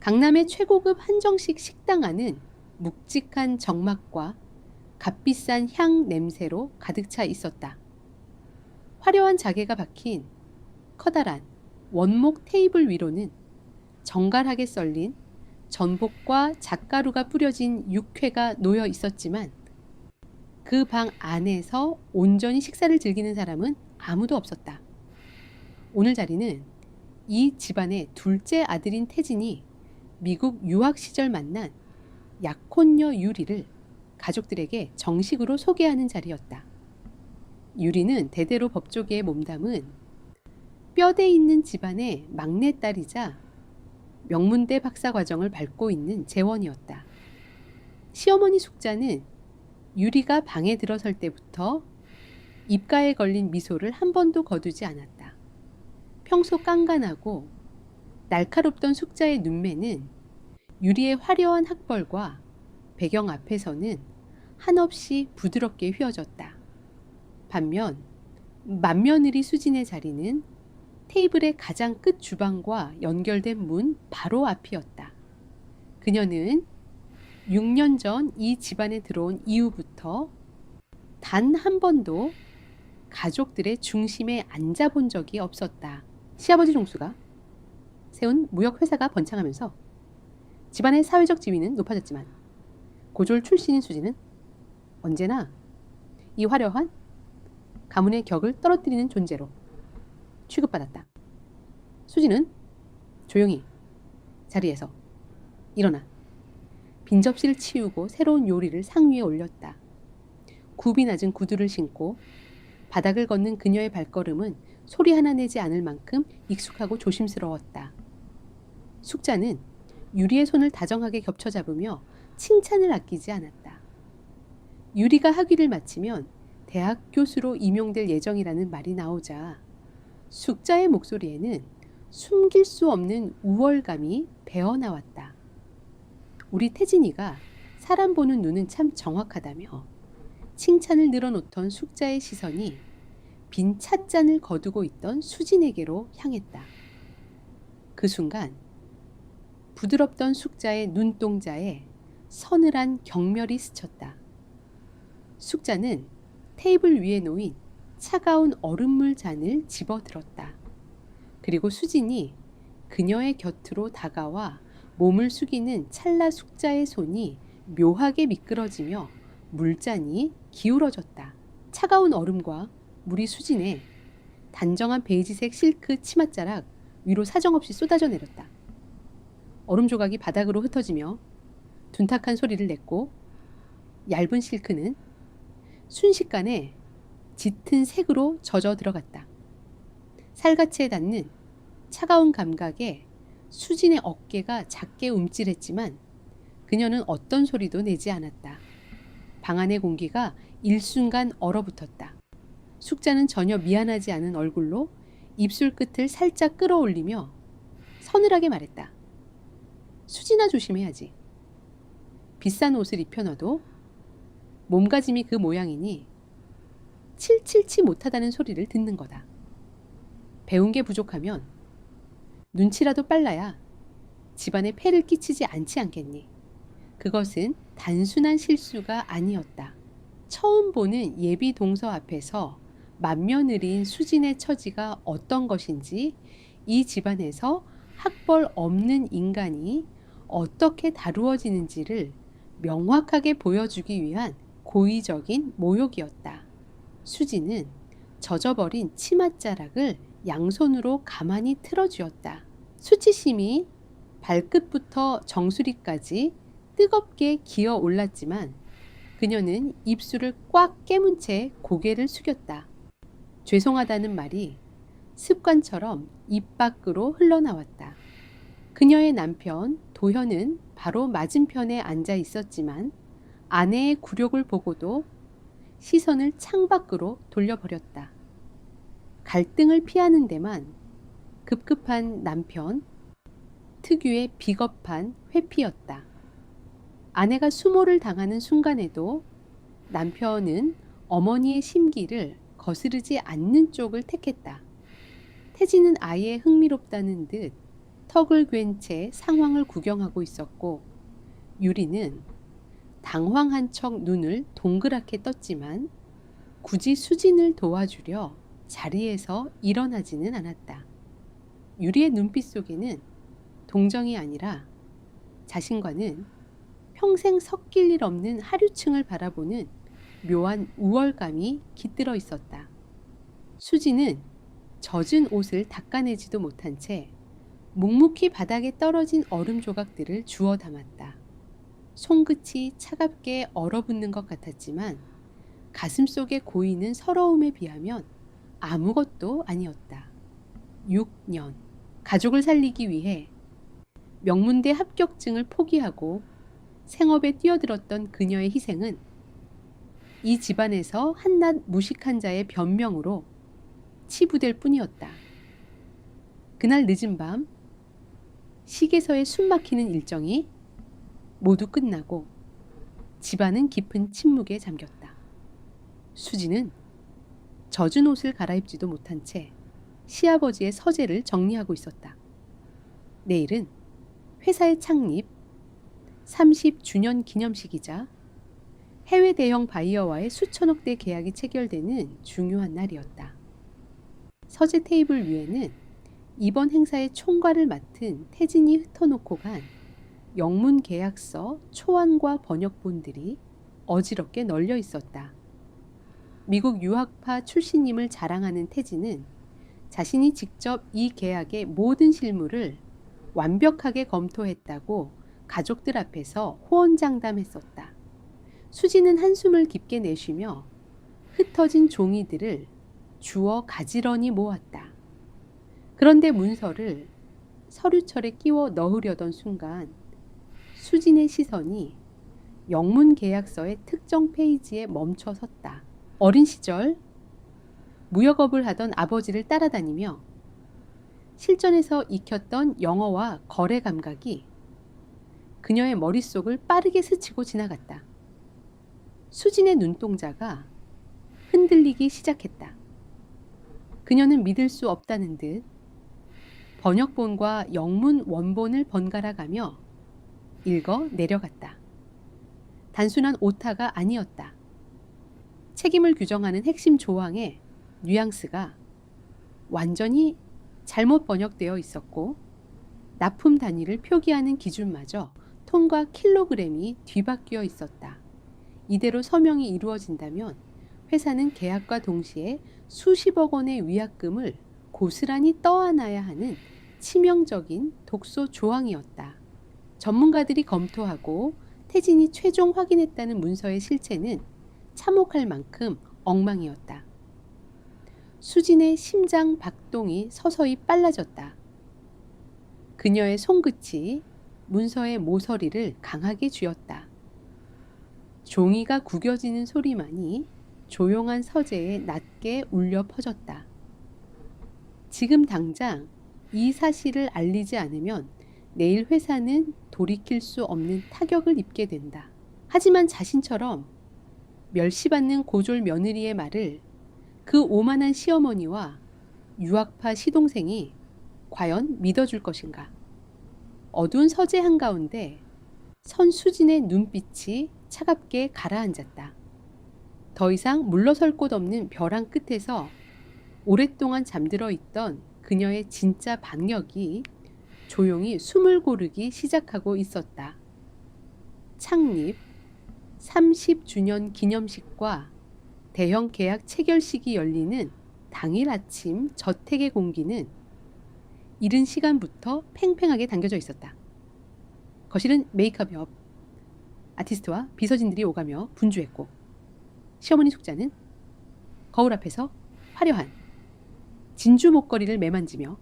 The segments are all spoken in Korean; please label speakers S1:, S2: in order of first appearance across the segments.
S1: 강남의 최고급 한정식 식당 안은 묵직한 정막과 값비싼 향 냄새로 가득 차 있었다. 화려한 자개가 박힌 커다란 원목 테이블 위로는 정갈하게 썰린 전복과 잣가루가 뿌려진 육회가 놓여 있었지만 그 방 안에서 온전히 식사를 즐기는 사람은 아무도 없었다. 오늘 자리는 이 집안의 둘째 아들인 태진이 미국 유학 시절 만난 약혼녀 유리를 가족들에게 정식으로 소개하는 자리였다. 유리는 대대로 법조계에 몸담은 뼈대 있는 집안의 막내딸이자 명문대 박사 과정을 밟고 있는 재원이었다. 시어머니 숙자는 유리가 방에 들어설 때부터 입가에 걸린 미소를 한 번도 거두지 않았다. 평소 깐깐하고 날카롭던 숙자의 눈매는 유리의 화려한 학벌과 배경 앞에서는 한없이 부드럽게 휘어졌다. 반면 맏며느리 수진의 자리는 테이블의 가장 끝 주방과 연결된 문 바로 앞이었다. 그녀는 6년 전 이 집안에 들어온 이후부터 단 한 번도 가족들의 중심에 앉아본 적이 없었다. 시아버지 종수가 세운 무역회사가 번창하면서 집안의 사회적 지위는 높아졌지만 고졸 출신인 수지는 언제나 이 화려한 가문의 격을 떨어뜨리는 존재로 취급받았다. 수지는 조용히 자리에서 일어나 빈 접시를 치우고 새로운 요리를 상 위에 올렸다. 굽이 낮은 구두를 신고 바닥을 걷는 그녀의 발걸음은 소리 하나 내지 않을 만큼 익숙하고 조심스러웠다. 숙자는 유리의 손을 다정하게 겹쳐 잡으며 칭찬을 아끼지 않았다. 유리가 학위를 마치면 대학 교수로 임용될 예정이라는 말이 나오자 숙자의 목소리에는 숨길 수 없는 우월감이 배어나왔다. 우리 태진이가 사람 보는 눈은 참 정확하다며 칭찬을 늘어놓던 숙자의 시선이 빈 찻잔을 거두고 있던 수진에게로 향했다. 그 순간 부드럽던 숙자의 눈동자에 서늘한 경멸이 스쳤다. 숙자는 테이블 위에 놓인 차가운 얼음물 잔을 집어들었다. 그리고 수진이 그녀의 곁으로 다가와 몸을 숙이는 찰나 숙자의 손이 묘하게 미끄러지며 물잔이 기울어졌다. 차가운 얼음과 물이 수진의 단정한 베이지색 실크 치맛자락 위로 사정없이 쏟아져 내렸다. 얼음 조각이 바닥으로 흩어지며 둔탁한 소리를 냈고 얇은 실크는 순식간에 짙은 색으로 젖어 들어갔다. 살갗에 닿는 차가운 감각에 수진의 어깨가 작게 움찔했지만 그녀는 어떤 소리도 내지 않았다. 방 안의 공기가 일순간 얼어붙었다. 숙자는 전혀 미안하지 않은 얼굴로 입술 끝을 살짝 끌어올리며 서늘하게 말했다. 수진아, 조심해야지. 비싼 옷을 입혀놔도 몸가짐이 그 모양이니 칠칠치 못하다는 소리를 듣는 거다. 배운 게 부족하면 눈치라도 빨라야 집안에 폐를 끼치지 않지 않겠니? 그것은 단순한 실수가 아니었다. 처음 보는 예비 동서 앞에서 맏며느리인 수진의 처지가 어떤 것인지 이 집안에서 학벌 없는 인간이 어떻게 다루어지는지를 명확하게 보여주기 위한 고의적인 모욕이었다. 수진은 젖어버린 치맛자락을 양손으로 가만히 틀어쥐었다. 수치심이 발끝부터 정수리까지 뜨겁게 기어 올랐지만 그녀는 입술을 꽉 깨문 채 고개를 숙였다. 죄송하다는 말이 습관처럼 입 밖으로 흘러나왔다. 그녀의 남편 도현은 바로 맞은편에 앉아 있었지만 아내의 굴욕을 보고도 시선을 창밖으로 돌려버렸다. 갈등을 피하는 데만 급급한 남편 특유의 비겁한 회피였다. 아내가 수모를 당하는 순간에도 남편은 어머니의 심기를 거스르지 않는 쪽을 택했다. 태진은 아예 흥미롭다는 듯 턱을 괜 채 상황을 구경하고 있었고 유리는 당황한 척 눈을 동그랗게 떴지만 굳이 수진을 도와주려 자리에서 일어나지는 않았다. 유리의 눈빛 속에는 동정이 아니라 자신과는 평생 섞일 일 없는 하류층을 바라보는 묘한 우월감이 깃들어 있었다. 수지는 젖은 옷을 닦아내지도 못한 채 묵묵히 바닥에 떨어진 얼음 조각들을 주워 담았다. 손끝이 차갑게 얼어붙는 것 같았지만 가슴속에 고이는 서러움에 비하면 아무것도 아니었다. 6년. 가족을 살리기 위해 명문대 합격증을 포기하고 생업에 뛰어들었던 그녀의 희생은 이 집안에서 한낱 무식한 자의 변명으로 치부될 뿐이었다. 그날 늦은 밤 시계서에 숨막히는 일정이 모두 끝나고 집안은 깊은 침묵에 잠겼다. 수지는 젖은 옷을 갈아입지도 못한 채 시아버지의 서재를 정리하고 있었다. 내일은 회사의 창립 30주년 기념식이자 해외 대형 바이어와의 수천억대 계약이 체결되는 중요한 날이었다. 서재 테이블 위에는 이번 행사의 총괄을 맡은 태진이 흩어놓고 간 영문 계약서, 초안과 번역본들이 어지럽게 널려 있었다. 미국 유학파 출신임을 자랑하는 태진은 자신이 직접 이 계약의 모든 실무를 완벽하게 검토했다고 가족들 앞에서 호언장담했었다. 수지는 한숨을 깊게 내쉬며 흩어진 종이들을 주워 가지런히 모았다. 그런데 문서를 서류철에 끼워 넣으려던 순간 수진의 시선이 영문 계약서의 특정 페이지에 멈춰 섰다. 어린 시절 무역업을 하던 아버지를 따라다니며 실전에서 익혔던 영어와 거래 감각이 그녀의 머릿속을 빠르게 스치고 지나갔다. 수진의 눈동자가 흔들리기 시작했다. 그녀는 믿을 수 없다는 듯 번역본과 영문 원본을 번갈아 가며 읽어 내려갔다. 단순한 오타가 아니었다. 책임을 규정하는 핵심 조항에 뉘앙스가 완전히 잘못 번역되어 있었고 납품 단위를 표기하는 기준마저 톤과 킬로그램이 뒤바뀌어 있었다. 이대로 서명이 이루어진다면 회사는 계약과 동시에 수십억 원의 위약금을 고스란히 떠안아야 하는 치명적인 독소 조항이었다. 전문가들이 검토하고 태진이 최종 확인했다는 문서의 실체는 참혹할 만큼 엉망이었다. 수진의 심장 박동이 서서히 빨라졌다. 그녀의 손끝이 문서의 모서리를 강하게 쥐었다. 종이가 구겨지는 소리만이 조용한 서재에 낮게 울려 퍼졌다. 지금 당장 이 사실을 알리지 않으면 내일 회사는 돌이킬 수 없는 타격을 입게 된다. 하지만 자신처럼 멸시받는 고졸 며느리의 말을 그 오만한 시어머니와 유학파 시동생이 과연 믿어줄 것인가? 어두운 서재 한가운데 선수진의 눈빛이 차갑게 가라앉았다. 더 이상 물러설 곳 없는 벼랑 끝에서 오랫동안 잠들어 있던 그녀의 진짜 박력이 조용히 숨을 고르기 시작하고 있었다. 창립 30주년 기념식과 대형 계약 체결식이 열리는 당일 아침 저택의 공기는 이른 시간부터 팽팽하게 당겨져 있었다. 거실은 메이크업 옆 아티스트와 비서진들이 오가며 분주했고 시어머니 숙자는 거울 앞에서 화려한 진주 목걸이를 매만지며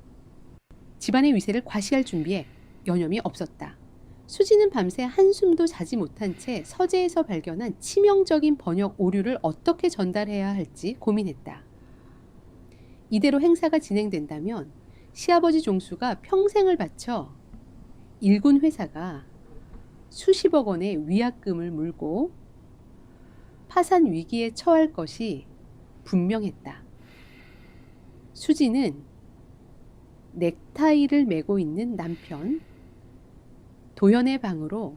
S1: 집안의 위세를 과시할 준비에 여념이 없었다. 수지는 밤새 한숨도 자지 못한 채 서재에서 발견한 치명적인 번역 오류를 어떻게 전달해야 할지 고민했다. 이대로 행사가 진행된다면 시아버지 종수가 평생을 바쳐 일군 회사가 수십억 원의 위약금을 물고 파산 위기에 처할 것이 분명했다. 수지는 넥타이를 메고 있는 남편, 도현의 방으로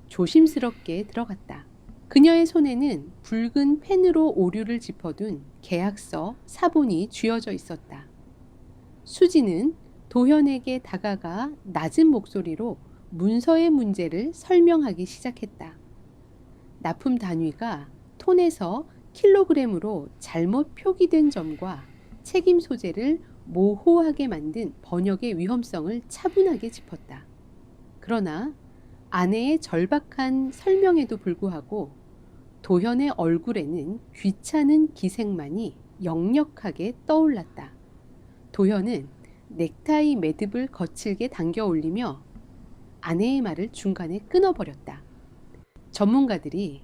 S1: 조심스럽게 들어갔다. 그녀의 손에는 붉은 펜으로 오류를 짚어둔 계약서, 사본이 쥐어져 있었다. 수지는 도현에게 다가가 낮은 목소리로 문서의 문제를 설명하기 시작했다. 납품 단위가 톤에서 킬로그램으로 잘못 표기된 점과 책임 소재를 모호하게 만든 번역의 위험성을 차분하게 짚었다. 그러나 아내의 절박한 설명에도 불구하고 도현의 얼굴에는 귀찮은 기색만이 역력하게 떠올랐다. 도현은 넥타이 매듭을 거칠게 당겨 올리며 아내의 말을 중간에 끊어버렸다. 전문가들이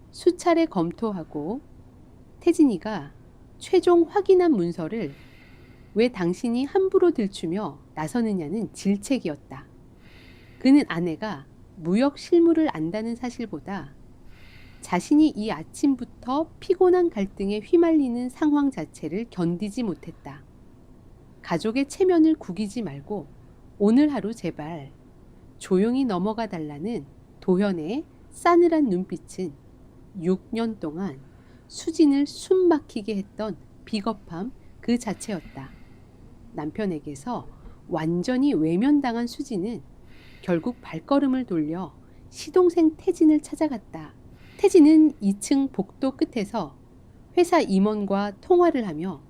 S1: 수차례 검토하고 태진이가 최종 확인한 문서를 왜 당신이 함부로 들추며 나서느냐는 질책이었다. 그는 아내가 무역 실무를 안다는 사실보다 자신이 이 아침부터 피곤한 갈등에 휘말리는 상황 자체를 견디지 못했다. 가족의 체면을 구기지 말고 오늘 하루 제발 조용히 넘어가 달라는 도현의 싸늘한 눈빛은 6년 동안 수진을 숨막히게 했던 비겁함 그 자체였다. 남편에게서 완전히 외면당한 수진은 결국 발걸음을 돌려 시동생 태진을 찾아갔다. 태진은 2층 복도 끝에서 회사 임원과 통화를 하며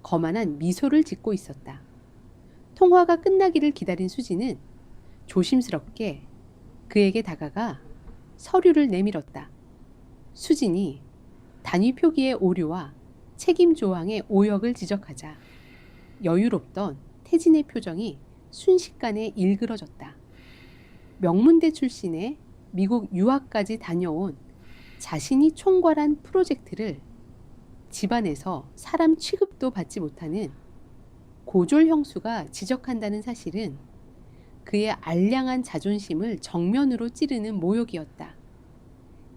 S1: 거만한 미소를 짓고 있었다. 통화가 끝나기를 기다린 수진은 조심스럽게 그에게 다가가 서류를 내밀었다. 수진이 단위 표기의 오류와 책임 조항의 오역을 지적하자 여유롭던 태진의 표정이 순식간에 일그러졌다. 명문대 출신의 미국 유학까지 다녀온 자신이 총괄한 프로젝트를 집안에서 사람 취급도 받지 못하는 고졸 형수가 지적한다는 사실은 그의 알량한 자존심을 정면으로 찌르는 모욕이었다.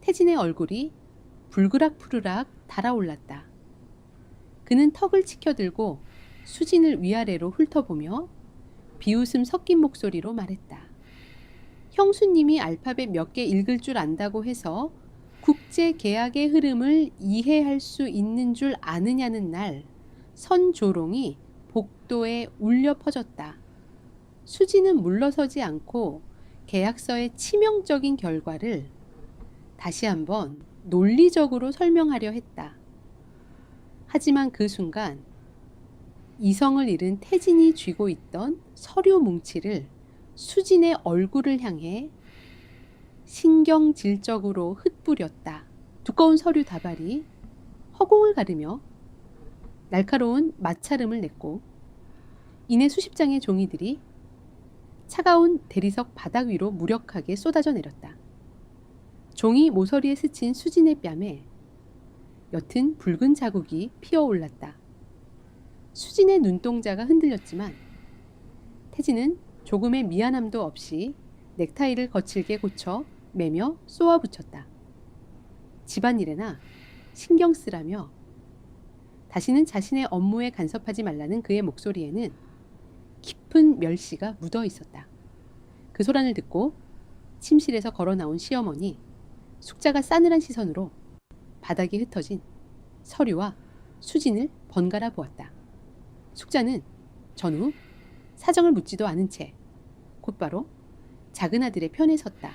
S1: 태진의 얼굴이 불그락푸르락 달아올랐다. 그는 턱을 치켜들고 수진을 위아래로 훑어보며 비웃음 섞인 목소리로 말했다. 형수님이 알파벳 몇 개 읽을 줄 안다고 해서 국제 계약의 흐름을 이해할 수 있는 줄 아느냐는 날 선조롱이 복도에 울려 퍼졌다. 수지는 물러서지 않고 계약서의 치명적인 결과를 다시 한번 논리적으로 설명하려 했다. 하지만 그 순간 이성을 잃은 태진이 쥐고 있던 서류 뭉치를 수진의 얼굴을 향해 신경질적으로 흩뿌렸다. 두꺼운 서류 다발이 허공을 가르며 날카로운 마찰음을 냈고 이내 수십 장의 종이들이 차가운 대리석 바닥 위로 무력하게 쏟아져 내렸다. 종이 모서리에 스친 수진의 뺨에 옅은 붉은 자국이 피어올랐다. 수진의 눈동자가 흔들렸지만 태진은 조금의 미안함도 없이 넥타이를 거칠게 고쳐 매며 쏘아붙였다. 집안일에나 신경 쓰라며 다시는 자신의 업무에 간섭하지 말라는 그의 목소리에는 깊은 멸시가 묻어 있었다. 그 소란을 듣고 침실에서 걸어 나온 시어머니 숙자가 싸늘한 시선으로 바닥에 흩어진 서류와 수진을 번갈아 보았다. 숙자는 전후 사정을 묻지도 않은 채 곧바로 작은 아들의 편에 섰다.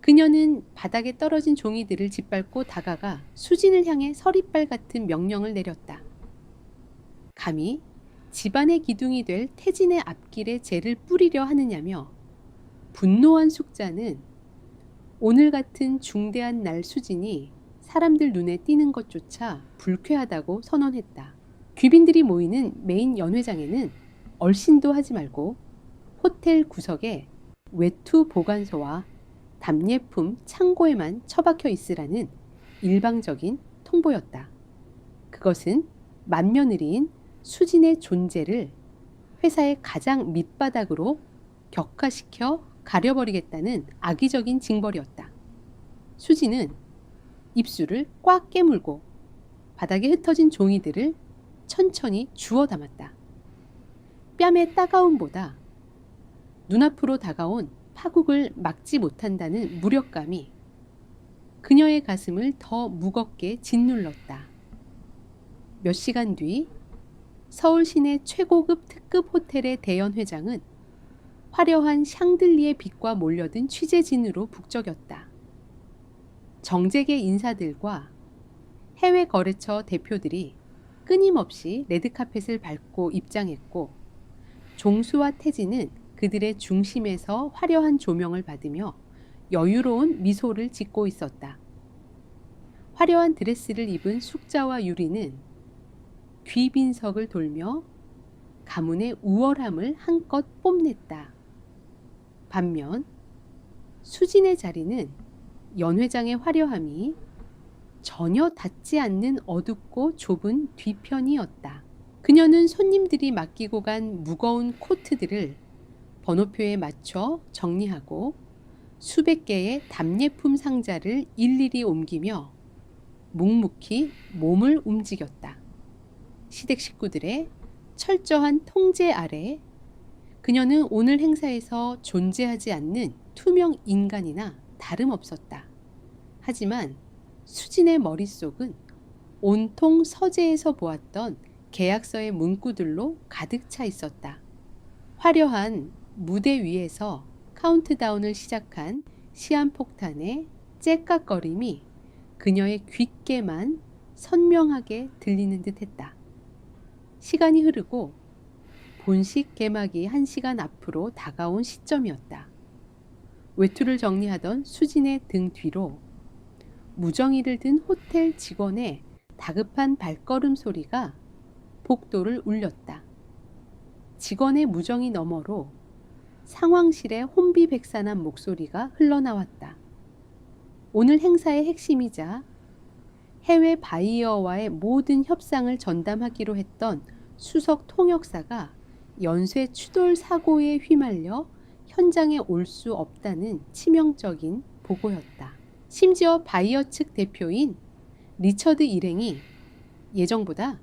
S1: 그녀는 바닥에 떨어진 종이들을 짓밟고 다가가 수진을 향해 서리빨 같은 명령을 내렸다. 감히 집안의 기둥이 될 태진의 앞길에 재를 뿌리려 하느냐며 분노한 숙자는 오늘 같은 중대한 날 수진이 사람들 눈에 띄는 것조차 불쾌하다고 선언했다. 귀빈들이 모이는 메인 연회장에는 얼씬도 하지 말고 호텔 구석에 외투 보관소와 답례품 창고에만 처박혀 있으라는 일방적인 통보였다. 그것은 맏며느리인 수진의 존재를 회사의 가장 밑바닥으로 격화시켜 가려버리겠다는 악의적인 징벌이었다. 수진은 입술을 꽉 깨물고 바닥에 흩어진 종이들을 천천히 주워 담았다. 뺨의 따가움보다 눈앞으로 다가온 파국을 막지 못한다는 무력감이 그녀의 가슴을 더 무겁게 짓눌렀다. 몇 시간 뒤 서울 시내 최고급 특급 호텔의 대연 회장은 화려한 샹들리에 빛과 몰려든 취재진으로 북적였다. 정재계 인사들과 해외 거래처 대표들이 끊임없이 레드카펫을 밟고 입장했고, 종수와 태진은 그들의 중심에서 화려한 조명을 받으며 여유로운 미소를 짓고 있었다. 화려한 드레스를 입은 숙자와 유리는 귀빈석을 돌며 가문의 우월함을 한껏 뽐냈다. 반면 수진의 자리는 연 회장의 화려함이 전혀 닿지 않는 어둡고 좁은 뒤편이었다. 그녀는 손님들이 맡기고 간 무거운 코트들을 번호표에 맞춰 정리하고 수백 개의 답례품 상자를 일일이 옮기며 묵묵히 몸을 움직였다. 시댁 식구들의 철저한 통제 아래 그녀는 오늘 행사에서 존재하지 않는 투명 인간이나 다름없었다. 하지만 수진의 머릿속은 온통 서재에서 보았던 계약서의 문구들로 가득 차 있었다. 화려한 무대 위에서 카운트다운을 시작한 시한폭탄의 째깍거림이 그녀의 귓게만 선명하게 들리는 듯 했다. 시간이 흐르고 본식 개막이 1시간 앞으로 다가온 시점이었다. 외투를 정리하던 수진의 등 뒤로 무정이를 든 호텔 직원의 다급한 발걸음 소리가 복도를 울렸다. 직원의 무정이 너머로 상황실의 혼비백산한 목소리가 흘러나왔다. 오늘 행사의 핵심이자 해외 바이어와의 모든 협상을 전담하기로 했던 수석 통역사가 연쇄 추돌 사고에 휘말려 현장에 올 수 없다는 치명적인 보고였다. 심지어 바이어 측 대표인 리처드 일행이 예정보다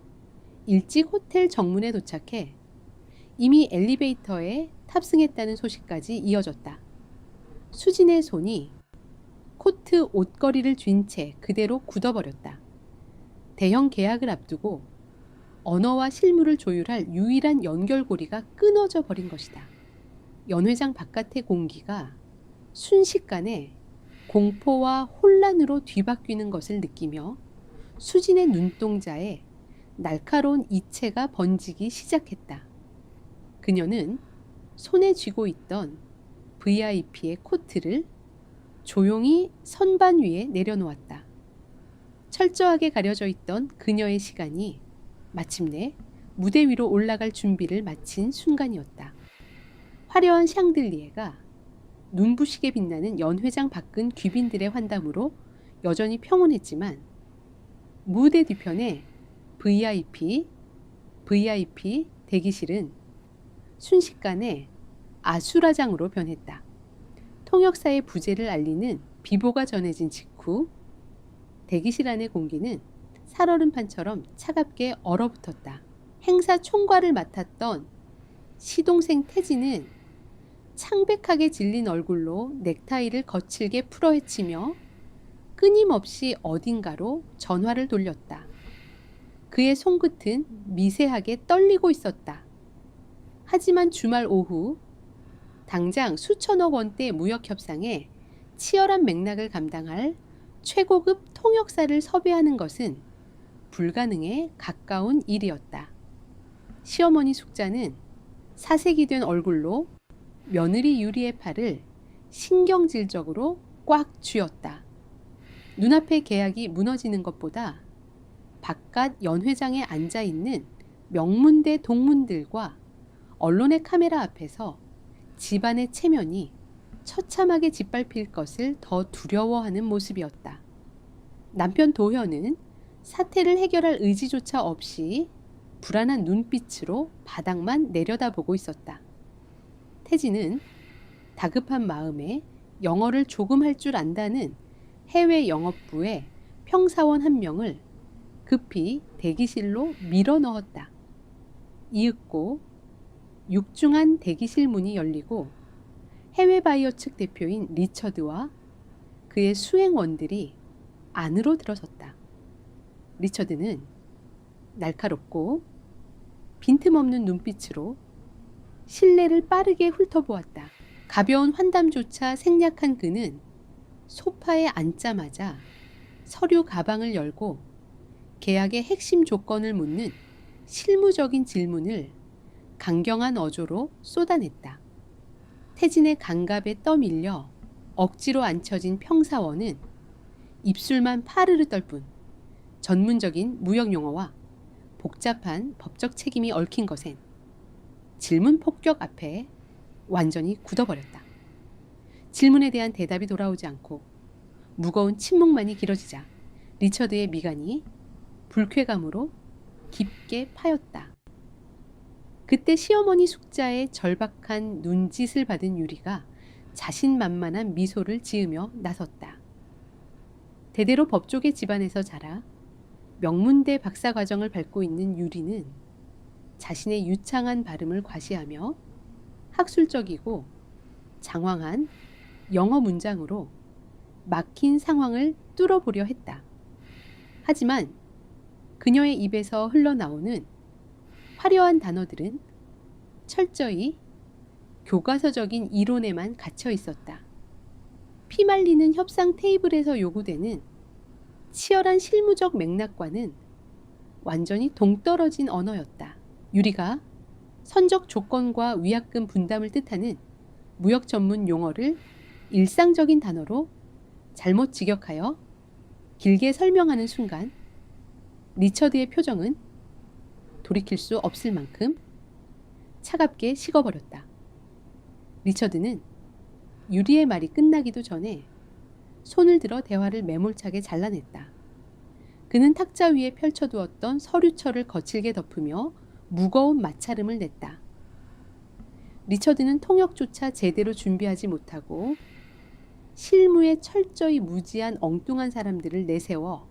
S1: 일찍 호텔 정문에 도착해 이미 엘리베이터에 탑승했다는 소식까지 이어졌다. 수진의 손이 코트 옷걸이를 쥔 채 그대로 굳어버렸다. 대형 계약을 앞두고 언어와 실무를 조율할 유일한 연결고리가 끊어져 버린 것이다. 연 회장 바깥의 공기가 순식간에 공포와 혼란으로 뒤바뀌는 것을 느끼며 수진의 눈동자에 날카로운 이체가 번지기 시작했다. 그녀는 손에 쥐고 있던 VIP의 코트를 조용히 선반 위에 내려놓았다. 철저하게 가려져 있던 그녀의 시간이 마침내 무대 위로 올라갈 준비를 마친 순간이었다. 화려한 샹들리에가 눈부시게 빛나는 연 회장 밖은 귀빈들의 환담으로 여전히 평온했지만 무대 뒤편에 VIP 대기실은 순식간에 아수라장으로 변했다. 통역사의 부재를 알리는 비보가 전해진 직후 대기실 안의 공기는 살얼음판처럼 차갑게 얼어붙었다. 행사 총괄을 맡았던 시동생 태진은 창백하게 질린 얼굴로 넥타이를 거칠게 풀어헤치며 끊임없이 어딘가로 전화를 돌렸다. 그의 손끝은 미세하게 떨리고 있었다. 하지만 주말 오후 당장 수천억 원대 무역 협상에 치열한 맥락을 감당할 최고급 통역사를 섭외하는 것은 불가능에 가까운 일이었다. 시어머니 숙자는 사색이 된 얼굴로 며느리 유리의 팔을 신경질적으로 꽉 쥐었다. 눈앞의 계약이 무너지는 것보다 바깥 연 회장에 앉아있는 명문대 동문들과 언론의 카메라 앞에서 집안의 체면이 처참하게 짓밟힐 것을 더 두려워하는 모습이었다. 남편 도현은 사태를 해결할 의지조차 없이 불안한 눈빛으로 바닥만 내려다보고 있었다. 태진은 다급한 마음에 영어를 조금 할 줄 안다는 해외 영업부의 평사원 한 명을 급히 대기실로 밀어 넣었다. 이윽고 육중한 대기실 문이 열리고 해외 바이어 측 대표인 리처드와 그의 수행원들이 안으로 들어섰다. 리처드는 날카롭고 빈틈없는 눈빛으로 실내를 빠르게 훑어보았다. 가벼운 환담조차 생략한 그는 소파에 앉자마자 서류 가방을 열고 계약의 핵심 조건을 묻는 실무적인 질문을 강경한 어조로 쏟아냈다. 태진의 강갑에 떠밀려 억지로 앉혀진 평사원은 입술만 파르르 떨 뿐 전문적인 무역 용어와 복잡한 법적 책임이 얽힌 것엔 질문 폭격 앞에 완전히 굳어버렸다. 질문에 대한 대답이 돌아오지 않고 무거운 침묵만이 길어지자 리처드의 미간이 불쾌감으로 깊게 파였다. 그때 시어머니 숙자의 절박한 눈짓을 받은 유리가 자신만만한 미소를 지으며 나섰다. 대대로 법조계 집안에서 자라 명문대 박사 과정을 밟고 있는 유리는 자신의 유창한 발음을 과시하며 학술적이고 장황한 영어 문장으로 막힌 상황을 뚫어보려 했다. 하지만 그녀의 입에서 흘러나오는 화려한 단어들은 철저히 교과서적인 이론에만 갇혀 있었다. 피말리는 협상 테이블에서 요구되는 치열한 실무적 맥락과는 완전히 동떨어진 언어였다. 유리가 선적 조건과 위약금 분담을 뜻하는 무역 전문 용어를 일상적인 단어로 잘못 직역하여 길게 설명하는 순간 리처드의 표정은 돌이킬 수 없을 만큼 차갑게 식어버렸다. 리처드는 유리의 말이 끝나기도 전에 손을 들어 대화를 매몰차게 잘라냈다. 그는 탁자 위에 펼쳐두었던 서류철을 거칠게 덮으며 무거운 마찰음을 냈다. 리처드는 통역조차 제대로 준비하지 못하고 실무에 철저히 무지한 엉뚱한 사람들을 내세워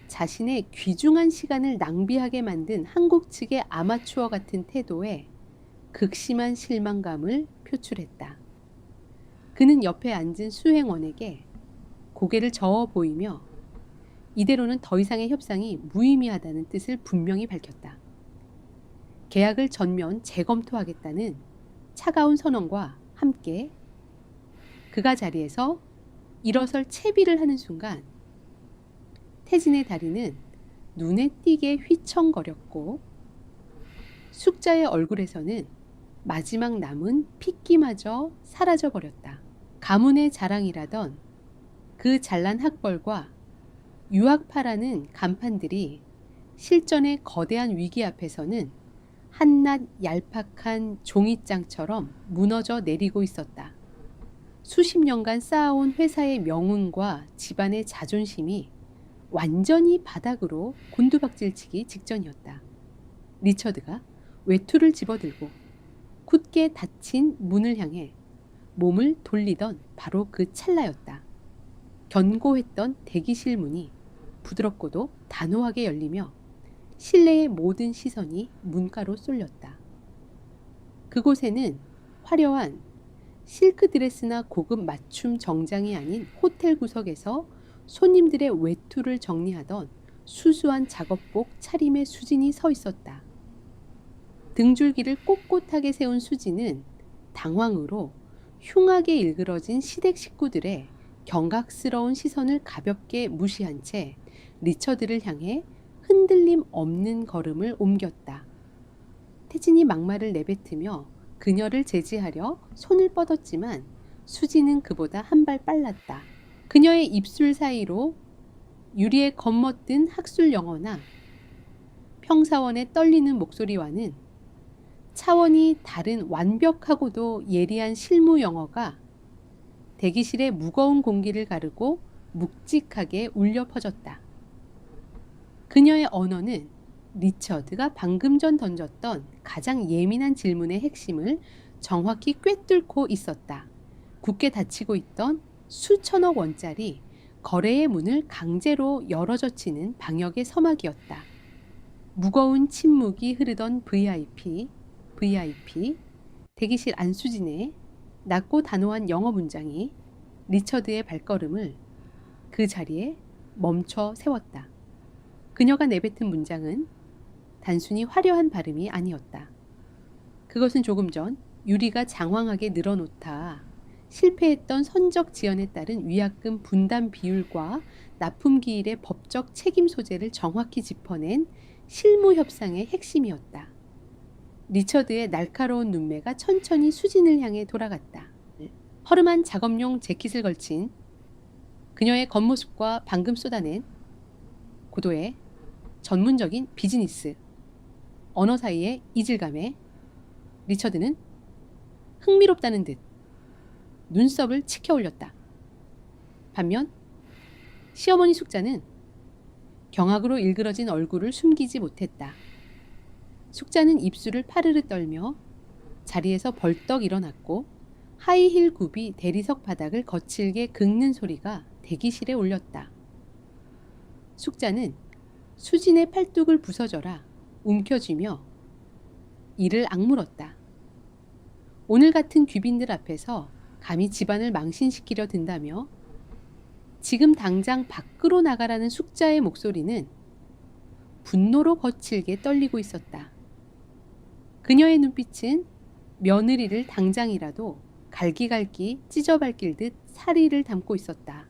S1: 자신의 귀중한 시간을 낭비하게 만든 한국 측의 아마추어 같은 태도에 극심한 실망감을 표출했다. 그는 옆에 앉은 수행원에게 고개를 저어 보이며 이대로는 더 이상의 협상이 무의미하다는 뜻을 분명히 밝혔다. 계약을 전면 재검토하겠다는 차가운 선언과 함께 그가 자리에서 일어설 채비를 하는 순간 태진의 다리는 눈에 띄게 휘청거렸고 숙자의 얼굴에서는 마지막 남은 핏기마저 사라져버렸다. 가문의 자랑이라던 그 잘난 학벌과 유학파라는 간판들이 실전의 거대한 위기 앞에서는 한낱 얄팍한 종이장처럼 무너져 내리고 있었다. 수십 년간 쌓아온 회사의 명운과 집안의 자존심이 완전히 바닥으로 곤두박질치기 직전이었다. 리처드가 외투를 집어들고 굳게 닫힌 문을 향해 몸을 돌리던 바로 그 찰나였다. 견고했던 대기실 문이 부드럽고도 단호하게 열리며 실내의 모든 시선이 문가로 쏠렸다. 그곳에는 화려한 실크 드레스나 고급 맞춤 정장이 아닌 호텔 구석에서 손님들의 외투를 정리하던 수수한 작업복 차림의 수진이 서 있었다. 등줄기를 꼿꼿하게 세운 수진은 당황으로 흉하게 일그러진 시댁 식구들의 경각스러운 시선을 가볍게 무시한 채 리처드를 향해 흔들림 없는 걸음을 옮겼다. 태진이 막말을 내뱉으며 그녀를 제지하려 손을 뻗었지만 수진은 그보다 한 발 빨랐다. 그녀의 입술 사이로 유리에 겉멋든 학술 영어나 평사원의 떨리는 목소리와는 차원이 다른 완벽하고도 예리한 실무 영어가 대기실의 무거운 공기를 가르고 묵직하게 울려 퍼졌다. 그녀의 언어는 리처드가 방금 전 던졌던 가장 예민한 질문의 핵심을 정확히 꿰뚫고 있었다. 굳게 닫히고 있던 수천억 원짜리 거래의 문을 강제로 열어젖히는 방역의 서막이었다. 무거운 침묵이 흐르던 VIP, VIP, 대기실 안수진의 낮고 단호한 영어 문장이 리처드의 발걸음을 그 자리에 멈춰 세웠다. 그녀가 내뱉은 문장은 단순히 화려한 발음이 아니었다. 그것은 조금 전 유리가 장황하게 늘어놓다 실패했던 선적 지연에 따른 위약금 분담 비율과 납품기일의 법적 책임 소재를 정확히 짚어낸 실무 협상의 핵심이었다. 리처드의 날카로운 눈매가 천천히 수진을 향해 돌아갔다. 허름한 작업용 재킷을 걸친 그녀의 겉모습과 방금 쏟아낸 고도의 전문적인 비즈니스 언어 사이의 이질감에 리처드는 흥미롭다는 듯 눈썹을 치켜 올렸다. 반면 시어머니 숙자는 경악으로 일그러진 얼굴을 숨기지 못했다. 숙자는 입술을 파르르 떨며 자리에서 벌떡 일어났고 하이힐 굽이 대리석 바닥을 거칠게 긁는 소리가 대기실에 울렸다. 숙자는 수진의 팔뚝을 부서져라 움켜쥐며 이를 악물었다. 오늘 같은 귀빈들 앞에서 감히 집안을 망신시키려 든다며 지금 당장 밖으로 나가라는 숙자의 목소리는 분노로 거칠게 떨리고 있었다. 그녀의 눈빛은 며느리를 당장이라도 갈기갈기 찢어밟힐 듯 사리를 담고 있었다.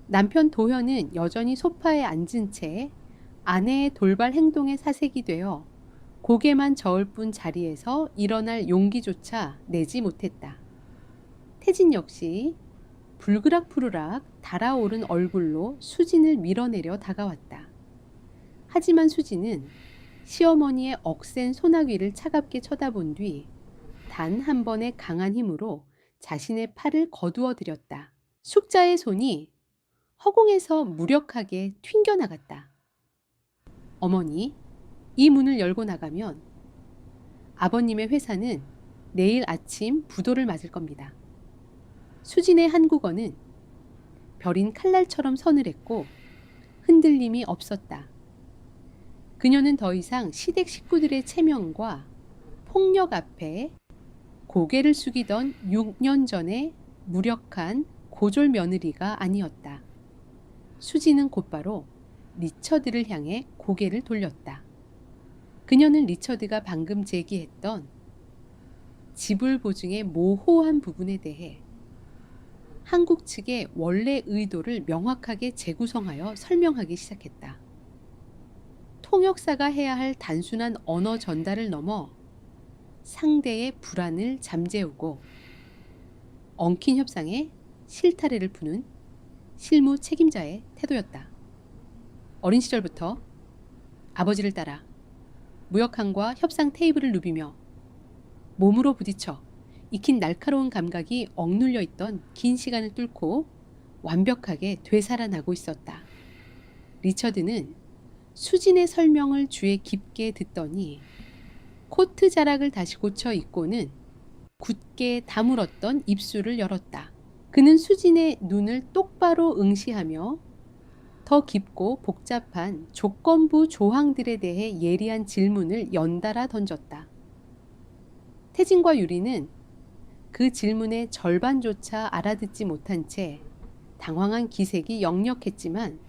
S1: 남편 도현은 여전히 소파에 앉은 채 아내의 돌발 행동에 사색이 되어 고개만 저을 뿐 자리에서 일어날 용기조차 내지 못했다. 태진 역시 불그락푸르락 달아오른 얼굴로 수진을 밀어내려 다가왔다. 하지만 수진은 시어머니의 억센 소나귀를 차갑게 쳐다본 뒤 단 한 번의 강한 힘으로 자신의 팔을 거두어 들였다. 숙자의 손이 허공에서 무력하게 튕겨나갔다. 어머니, 이 문을 열고 나가면 아버님의 회사는 내일 아침 부도를 맞을 겁니다. 수진의 한국어는 별인 칼날처럼 서늘했고 흔들림이 없었다. 그녀는 더 이상 시댁 식구들의 체면과 폭력 앞에 고개를 숙이던 6년 전의 무력한 고졸 며느리가 아니었다. 수지는 곧바로 리처드를 향해 고개를 돌렸다. 그녀는 리처드가 방금 제기했던 지불 보증의 모호한 부분에 대해 한국 측의 원래 의도를 명확하게 재구성하여 설명하기 시작했다. 통역사가 해야 할 단순한 언어 전달을 넘어 상대의 불안을 잠재우고 엉킨 협상에 실타래를 푸는 실무 책임자의 태도였다. 어린 시절부터 아버지를 따라 무역항과 협상 테이블을 누비며 몸으로 부딪혀 익힌 날카로운 감각이 억눌려 있던 긴 시간을 뚫고 완벽하게 되살아나고 있었다. 리처드는 수진의 설명을 귀에 깊게 듣더니 코트 자락을 다시 고쳐 입고는 굳게 다물었던 입술을 열었다. 그는 수진의 눈을 똑바로 응시하며 더 깊고 복잡한 조건부 조항들에 대해 예리한 질문을 연달아 던졌다. 태진과 유리는 그 질문의 절반조차 알아듣지 못한 채 당황한 기색이 역력했지만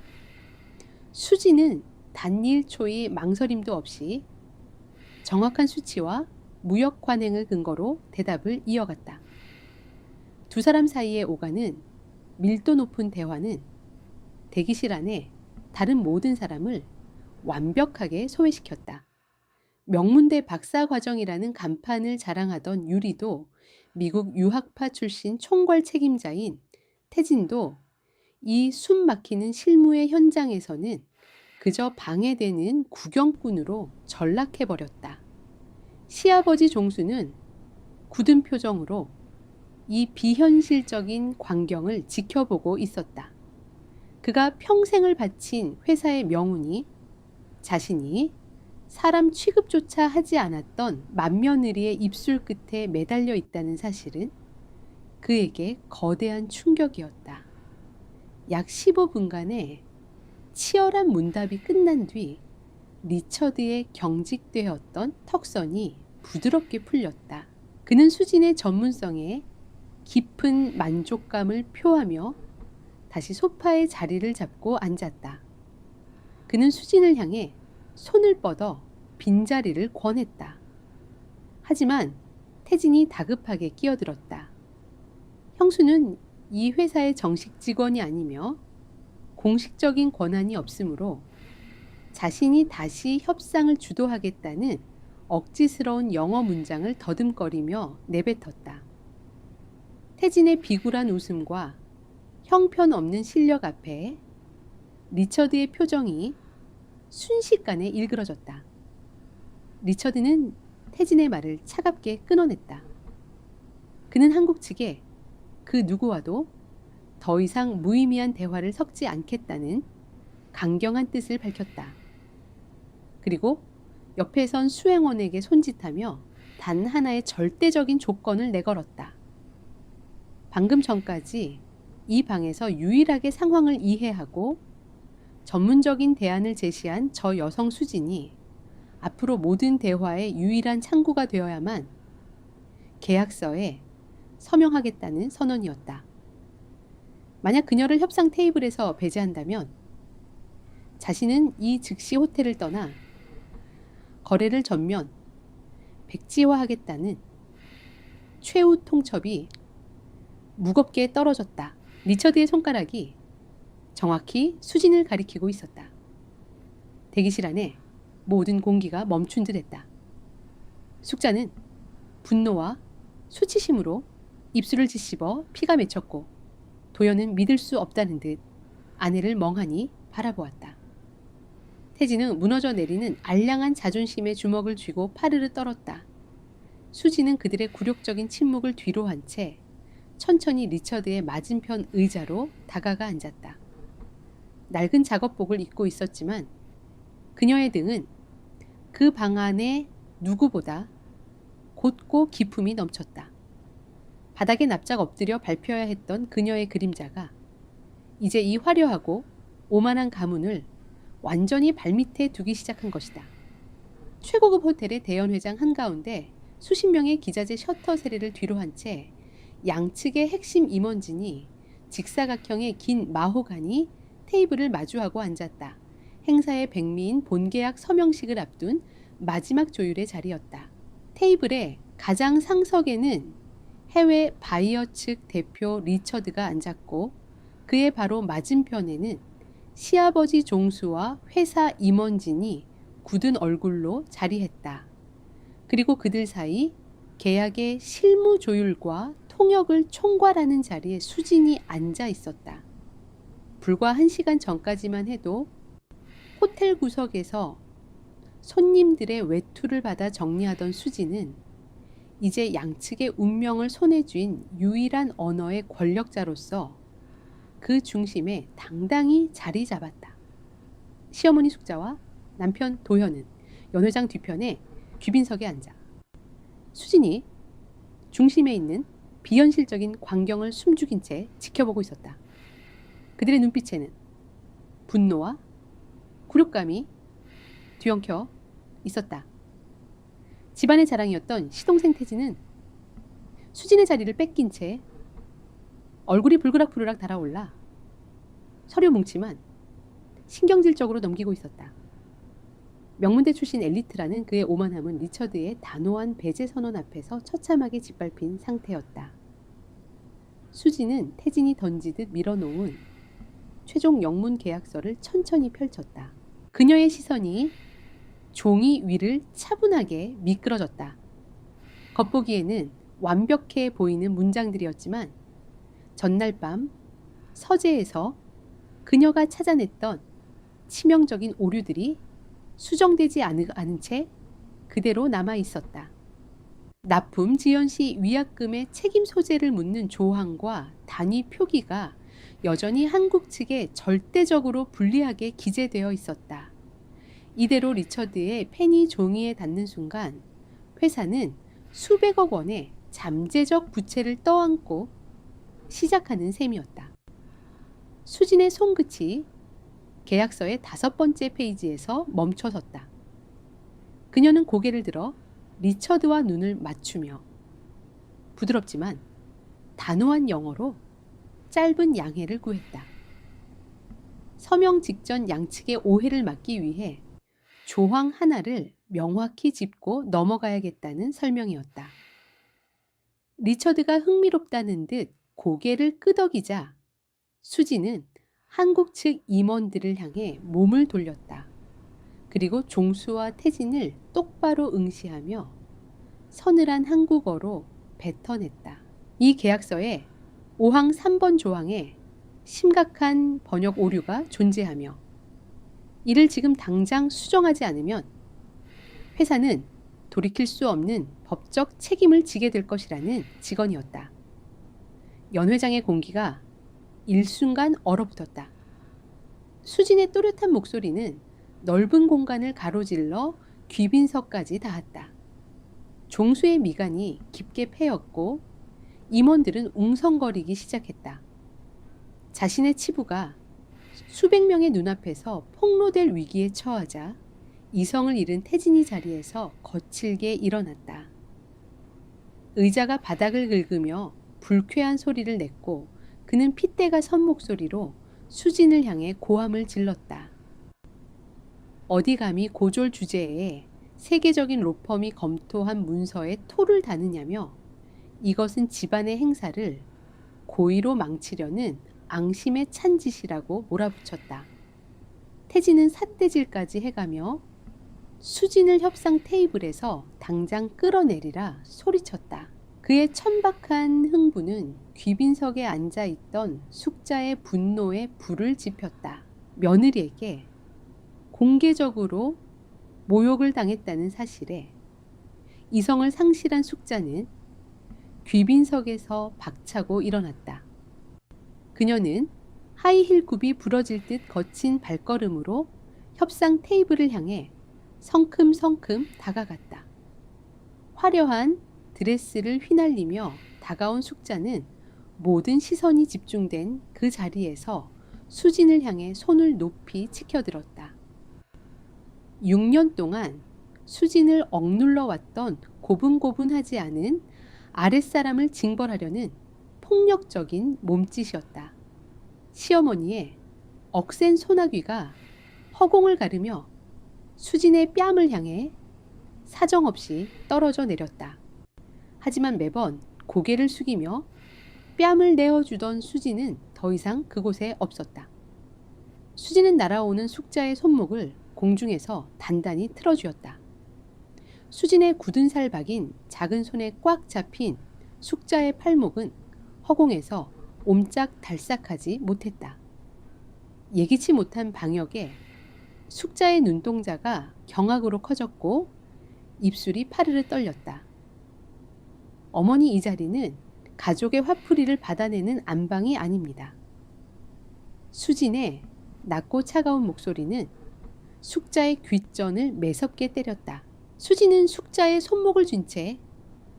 S1: 수지는 단 1초의 망설임도 없이 정확한 수치와 무역 관행을 근거로 대답을 이어갔다. 두 사람 사이에 오가는 밀도 높은 대화는 대기실 안에 다른 모든 사람을 완벽하게 소외시켰다. 명문대 박사 과정이라는 간판을 자랑하던 유리도 미국 유학파 출신 총괄 책임자인 태진도 이 숨 막히는 실무의 현장에서는 그저 방해되는 구경꾼으로 전락해버렸다. 시아버지 종수는 굳은 표정으로 이 비현실적인 광경을 지켜보고 있었다. 그가 평생을 바친 회사의 명운이 자신이 사람 취급조차 하지 않았던 맏며느리의 입술 끝에 매달려 있다는 사실은 그에게 거대한 충격이었다. 약 15분간의 치열한 문답이 끝난 뒤 리처드의 경직되었던 턱선이 부드럽게 풀렸다. 그는 수진의 전문성에 깊은 만족감을 표하며 다시 소파에 자리를 잡고 앉았다. 그는 수진을 향해 손을 뻗어 빈자리를 권했다. 하지만 태진이 다급하게 끼어들었다. 형수는 이 회사의 정식 직원이 아니며 공식적인 권한이 없으므로 자신이 다시 협상을 주도하겠다는 억지스러운 영어 문장을 더듬거리며 내뱉었다. 태진의 비굴한 웃음과 형편없는 실력 앞에 리처드의 표정이 순식간에 일그러졌다. 리처드는 태진의 말을 차갑게 끊어냈다. 그는 한국 측에 그 누구와도 더 이상 무의미한 대화를 섞지 않겠다는 강경한 뜻을 밝혔다. 그리고 옆에 선 수행원에게 손짓하며 단 하나의 절대적인 조건을 내걸었다. 방금 전까지 이 방에서 유일하게 상황을 이해하고 전문적인 대안을 제시한 저 여성 수진이 앞으로 모든 대화의 유일한 창구가 되어야만 계약서에 서명하겠다는 선언이었다. 만약 그녀를 협상 테이블에서 배제한다면 자신은 이 즉시 호텔을 떠나 거래를 전면 백지화하겠다는 최후 통첩이 무겁게 떨어졌다. 리처드의 손가락이 정확히 수진을 가리키고 있었다. 대기실 안에 모든 공기가 멈춘 듯 했다. 숙자는 분노와 수치심으로 입술을 짓씹어 피가 맺혔고 도연은 믿을 수 없다는 듯 아내를 멍하니 바라보았다. 태진은 무너져 내리는 알량한 자존심에 주먹을 쥐고 파르르 떨었다. 수지는 그들의 굴욕적인 침묵을 뒤로 한 채 천천히 리처드의 맞은편 의자로 다가가 앉았다. 낡은 작업복을 입고 있었지만 그녀의 등은 그 방 안에 누구보다 곧고 기품이 넘쳤다. 바닥에 납작 엎드려 밟혀야 했던 그녀의 그림자가 이제 이 화려하고 오만한 가문을 완전히 발밑에 두기 시작한 것이다. 최고급 호텔의 대연회장 한가운데 수십 명의 기자재 셔터 세례를 뒤로 한 채 양측의 핵심 임원진이 직사각형의 긴 마호가니 테이블을 마주하고 앉았다. 행사의 백미인 본계약 서명식을 앞둔 마지막 조율의 자리였다. 테이블의 가장 상석에는 해외 바이어 측 대표 리처드가 앉았고 그의 바로 맞은편에는 시아버지 종수와 회사 임원진이 굳은 얼굴로 자리했다. 그리고 그들 사이 계약의 실무 조율과 통역을 총괄하는 자리에 수진이 앉아 있었다. 불과 1시간 전까지만 해도 호텔 구석에서 손님들의 외투를 받아 정리하던 수진은 이제 양측의 운명을 손에 쥔 유일한 언어의 권력자로서 그 중심에 당당히 자리 잡았다. 시어머니 숙자와 남편 도현은 연회장 뒤편에 귀빈석에 앉아 수진이 중심에 있는 비현실적인 광경을 숨죽인 채 지켜보고 있었다. 그들의 눈빛에는 분노와 굴욕감이 뒤엉켜 있었다. 집안의 자랑이었던 시동생 태진은 수진의 자리를 뺏긴 채 얼굴이 불그락불그락 달아올라 서류 뭉치만 신경질적으로 넘기고 있었다. 명문대 출신 엘리트라는 그의 오만함은 리처드의 단호한 배제 선언 앞에서 처참하게 짓밟힌 상태였다. 수진은 태진이 던지듯 밀어놓은 최종 영문 계약서를 천천히 펼쳤다. 그녀의 시선이 종이 위를 차분하게 미끄러졌다. 겉보기에는 완벽해 보이는 문장들이었지만 전날 밤 서재에서 그녀가 찾아냈던 치명적인 오류들이 수정되지 않은 채 그대로 남아 있었다. 납품 지연 시 위약금의 책임 소재를 묻는 조항과 단위 표기가 여전히 한국 측에 절대적으로 불리하게 기재되어 있었다. 이대로 리처드의 펜이 종이에 닿는 순간 회사는 수백억 원의 잠재적 부채를 떠안고 시작하는 셈이었다. 수진의 손끝이 계약서의 5번째 페이지에서 멈춰섰다. 그녀는 고개를 들어 리처드와 눈을 맞추며 부드럽지만 단호한 영어로 짧은 양해를 구했다. 서명 직전 양측의 오해를 막기 위해 조항 하나를 명확히 짚고 넘어가야겠다는 설명이었다. 리처드가 흥미롭다는 듯 고개를 끄덕이자 수지는 한국 측 임원들을 향해 몸을 돌렸다. 그리고 종수와 태진을 똑바로 응시하며 서늘한 한국어로 뱉어냈다. 이 계약서에 5항 3번 조항에 심각한 번역 오류가 존재하며 이를 지금 당장 수정하지 않으면 회사는 돌이킬 수 없는 법적 책임을 지게 될 것이라는 직언이었다. 연 회장의 공기가 일순간 얼어붙었다. 수진의 또렷한 목소리는 넓은 공간을 가로질러 귀빈석까지 닿았다. 종수의 미간이 깊게 패였고 임원들은 웅성거리기 시작했다. 자신의 치부가 수백 명의 눈앞에서 폭로될 위기에 처하자 이성을 잃은 태진이 자리에서 거칠게 일어났다. 의자가 바닥을 긁으며 불쾌한 소리를 냈고 그는 핏대가 선 목소리로 수진을 향해 고함을 질렀다. 어디 감히 고졸 주제에 세계적인 로펌이 검토한 문서에 토를 다느냐며 이것은 집안의 행사를 고의로 망치려는 앙심에 찬 짓이라고 몰아붙였다. 태진은 삿대질까지 해가며 수진을 협상 테이블에서 당장 끌어내리라 소리쳤다. 그의 천박한 흥분은 귀빈석에 앉아있던 숙자의 분노에 불을 지폈다. 며느리에게 공개적으로 모욕을 당했다는 사실에 이성을 상실한 숙자는 귀빈석에서 박차고 일어났다. 그녀는 하이힐 굽이 부러질 듯 거친 발걸음으로 협상 테이블을 향해 성큼성큼 다가갔다. 화려한 드레스를 휘날리며 다가온 숙자는 모든 시선이 집중된 그 자리에서 수진을 향해 손을 높이 치켜들었다. 6년 동안 수진을 억눌러 왔던 고분고분하지 않은 아랫사람을 징벌하려는 폭력적인 몸짓이었다. 시어머니의 억센 소나귀가 허공을 가르며 수진의 뺨을 향해 사정없이 떨어져 내렸다. 하지만 매번 고개를 숙이며 뺨을 내어주던 수진은 더 이상 그곳에 없었다. 수진은 날아오는 숙자의 손목을 공중에서 단단히 틀어쥐었다. 수진의 굳은 살 박인 작은 손에 꽉 잡힌 숙자의 팔목은 허공에서 옴짝달싹하지 못했다. 예기치 못한 방역에 숙자의 눈동자가 경악으로 커졌고 입술이 파르르 떨렸다. 어머니 이 자리는 가족의 화풀이를 받아내는 안방이 아닙니다. 수진의 낮고 차가운 목소리는 숙자의 귓전을 매섭게 때렸다. 수진은 숙자의 손목을 쥔 채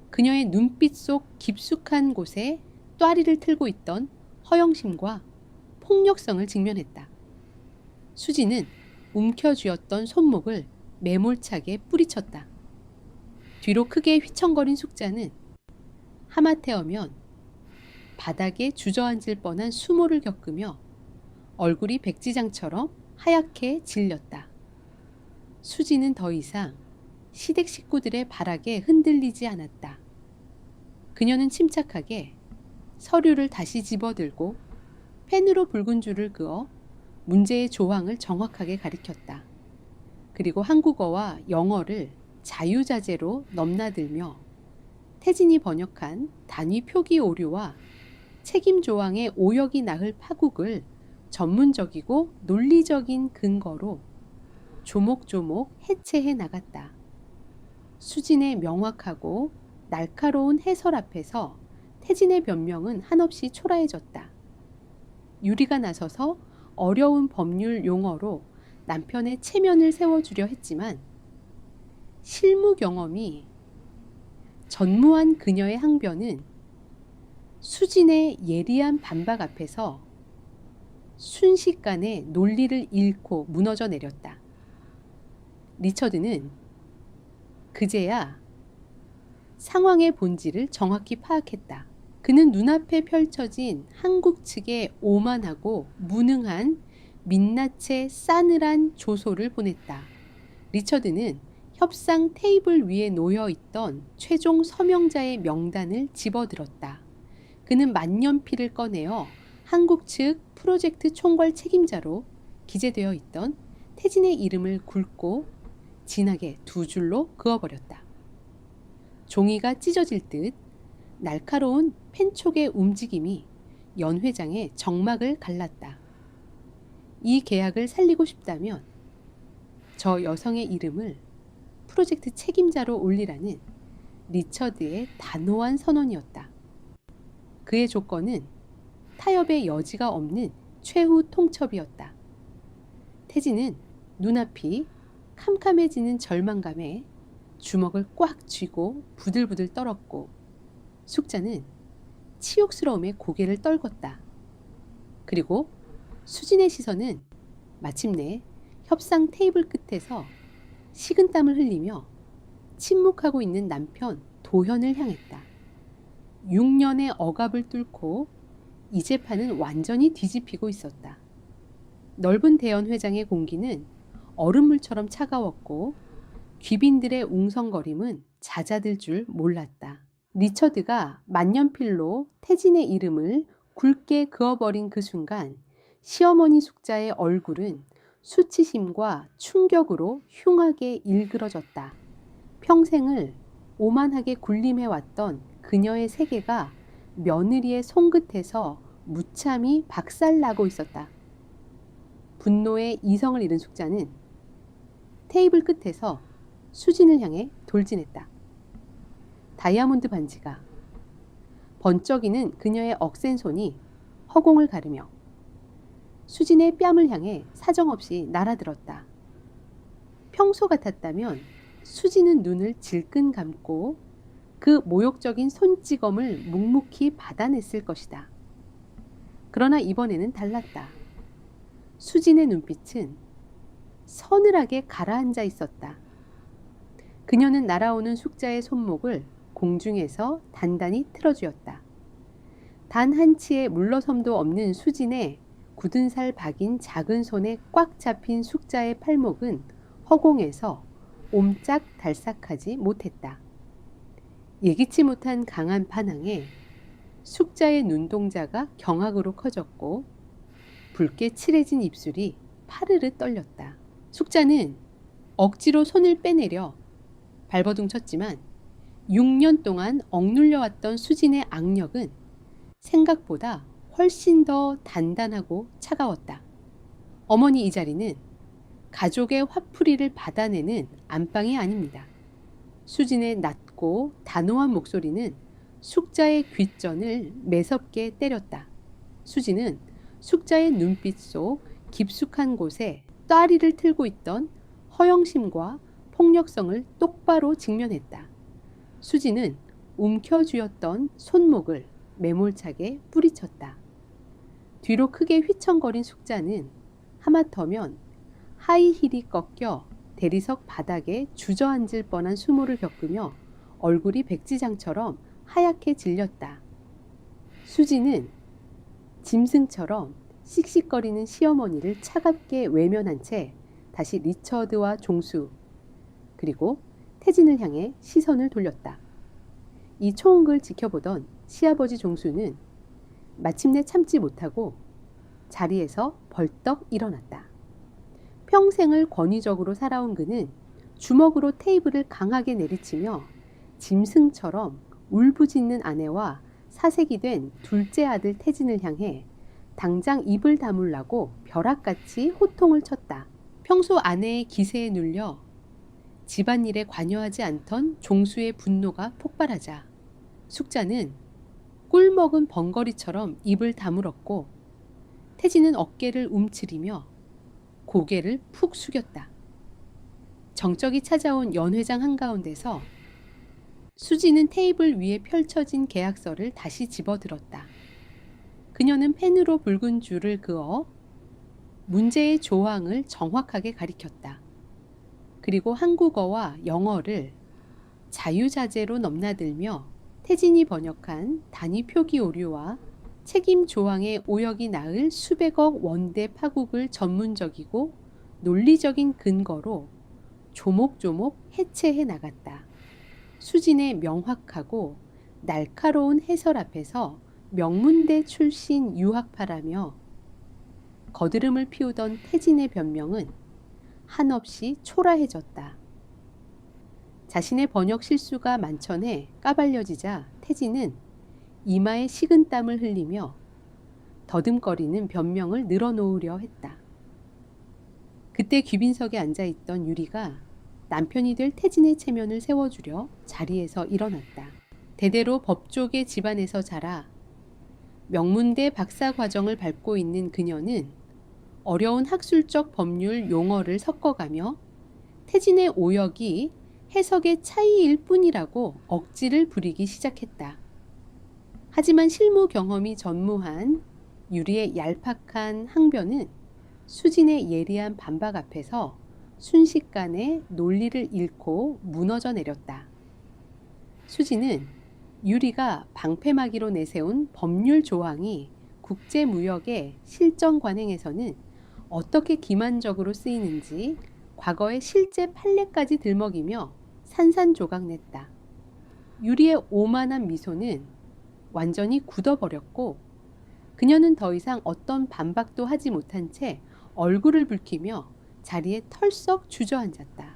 S1: 그녀의 눈빛 속 깊숙한 곳에 또아리를 틀고 있던 허영심과 폭력성을 직면했다. 수진은 움켜쥐었던 손목을 매몰차게 뿌리쳤다. 뒤로 크게 휘청거린 숙자는 하마터면 바닥에 주저앉을 뻔한 수모를 겪으며 얼굴이 백지장처럼 하얗게 질렸다. 수진은 더 이상 시댁 식구들의 발악에 흔들리지 않았다. 그녀는 침착하게 서류를 다시 집어들고 펜으로 붉은 줄을 그어 문제의 조항을 정확하게 가리켰다. 그리고 한국어와 영어를 자유자재로 넘나들며 태진이 번역한 단위 표기 오류와 책임 조항의 오역이 나을 파국을 전문적이고 논리적인 근거로 조목조목 해체해 나갔다. 수진의 명확하고 날카로운 해설 앞에서 태진의 변명은 한없이 초라해졌다. 유리가 나서서 어려운 법률 용어로 남편의 체면을 세워주려 했지만 실무 경험이 전무한 그녀의 항변은 수진의 예리한 반박 앞에서 순식간에 논리를 잃고 무너져 내렸다. 리처드는 그제야 상황의 본질을 정확히 파악했다. 그는 눈앞에 펼쳐진 한국 측의 오만하고 무능한 민낯의 싸늘한 조소를 보냈다. 리처드는 협상 테이블 위에 놓여 있던 최종 서명자의 명단을 집어들었다. 그는 만년필을 꺼내어 한국 측 프로젝트 총괄 책임자로 기재되어 있던 태진의 이름을 굵고 진하게 두 줄로 그어버렸다. 종이가 찢어질 듯 날카로운 펜촉의 움직임이 연 회장의 정막을 갈랐다. 이 계약을 살리고 싶다면 저 여성의 이름을 프로젝트 책임자로 올리라는 리처드의 단호한 선언이었다. 그의 조건은 타협의 여지가 없는 최후 통첩이었다. 태진은 눈앞이 캄캄해지는 절망감에 주먹을 꽉 쥐고 부들부들 떨었고 숙자는 치욕스러움에 고개를 떨궜다. 그리고 수진의 시선은 마침내 협상 테이블 끝에서 식은땀을 흘리며 침묵하고 있는 남편 도현을 향했다. 6년의 억압을 뚫고 이 재판은 완전히 뒤집히고 있었다. 넓은 대연 회장의 공기는 얼음물처럼 차가웠고 귀빈들의 웅성거림은 잦아들 줄 몰랐다. 리처드가 만년필로 태진의 이름을 굵게 그어버린 그 순간 시어머니 숙자의 얼굴은 수치심과 충격으로 흉하게 일그러졌다. 평생을 오만하게 군림해왔던 그녀의 세계가 며느리의 손끝에서 무참히 박살나고 있었다. 분노에 이성을 잃은 숙자는 테이블 끝에서 수진을 향해 돌진했다. 다이아몬드 반지가 번쩍이는 그녀의 억센 손이 허공을 가르며 수진의 뺨을 향해 사정없이 날아들었다. 평소 같았다면 수진은 눈을 질끈 감고 그 모욕적인 손찌검을 묵묵히 받아냈을 것이다. 그러나 이번에는 달랐다. 수진의 눈빛은 서늘하게 가라앉아 있었다. 그녀는 날아오는 숙자의 손목을 공중에서 단단히 틀어쥐었다. 단 한 치의 물러섬도 없는 수진의 굳은 살 박인 작은 손에 꽉 잡힌 숙자의 팔목은 허공에서 옴짝달싹하지 못했다. 예기치 못한 강한 반항에 숙자의 눈동자가 경악으로 커졌고 붉게 칠해진 입술이 파르르 떨렸다. 숙자는 억지로 손을 빼내려 발버둥 쳤지만 6년 동안 억눌려왔던 수진의 악력은 생각보다 훨씬 더 단단하고 차가웠다. 어머니, 이 자리는 가족의 화풀이를 받아내는 안방이 아닙니다. 수진의 낮고 단호한 목소리는 숙자의 귓전을 매섭게 때렸다. 수진은 숙자의 눈빛 속 깊숙한 곳에 따리를 틀고 있던 허영심과 폭력성을 똑바로 직면했다. 수진은 움켜쥐었던 손목을 매몰차게 뿌리쳤다. 뒤로 크게 휘청거린 숙자는 하마터면 하이힐이 꺾여 대리석 바닥에 주저앉을 뻔한 수모를 겪으며 얼굴이 백지장처럼 하얗게 질렸다. 수진은 짐승처럼 씩씩거리는 시어머니를 차갑게 외면한 채 다시 리처드와 종수 그리고 태진을 향해 시선을 돌렸다. 이 총극을 지켜보던 시아버지 종수는 마침내 참지 못하고 자리에서 벌떡 일어났다. 평생을 권위적으로 살아온 그는 주먹으로 테이블을 강하게 내리치며 짐승처럼 울부짖는 아내와 사색이 된 둘째 아들 태진을 향해 당장 입을 다물라고 벼락같이 호통을 쳤다. 평소 아내의 기세에 눌려 집안일에 관여하지 않던 종수의 분노가 폭발하자 숙자는 꿀먹은 벙거리처럼 입을 다물었고 태진은 어깨를 움츠리며 고개를 푹 숙였다. 정적이 찾아온 연 회장 한가운데서 수지는 테이블 위에 펼쳐진 계약서를 다시 집어들었다. 그녀는 펜으로 붉은 줄을 그어 문제의 조항을 정확하게 가리켰다. 그리고 한국어와 영어를 자유자재로 넘나들며 태진이 번역한 단위 표기 오류와 책임 조항의 오역이 낳을 수백억 원대 파국을 전문적이고 논리적인 근거로 조목조목 해체해 나갔다. 수진의 명확하고 날카로운 해설 앞에서 명문대 출신 유학파라며 거드름을 피우던 태진의 변명은 한없이 초라해졌다. 자신의 번역 실수가 만천에 까발려지자 태진은 이마에 식은땀을 흘리며 더듬거리는 변명을 늘어놓으려 했다. 그때 귀빈석에 앉아있던 유리가 남편이 될 태진의 체면을 세워주려 자리에서 일어났다. 대대로 법조계 집안에서 자라 명문대 박사 과정을 밟고 있는 그녀는 어려운 학술적 법률 용어를 섞어가며 태진의 오역이 해석의 차이일 뿐이라고 억지를 부리기 시작했다. 하지만 실무 경험이 전무한 유리의 얄팍한 항변은 수진의 예리한 반박 앞에서 순식간에 논리를 잃고 무너져 내렸다. 수진은 유리가 방패막이로 내세운 법률 조항이 국제무역의 실정 관행에서는 어떻게 기만적으로 쓰이는지 과거의 실제 판례까지 들먹이며 산산조각냈다. 유리의 오만한 미소는 완전히 굳어버렸고 그녀는 더 이상 어떤 반박도 하지 못한 채 얼굴을 붉히며 자리에 털썩 주저앉았다.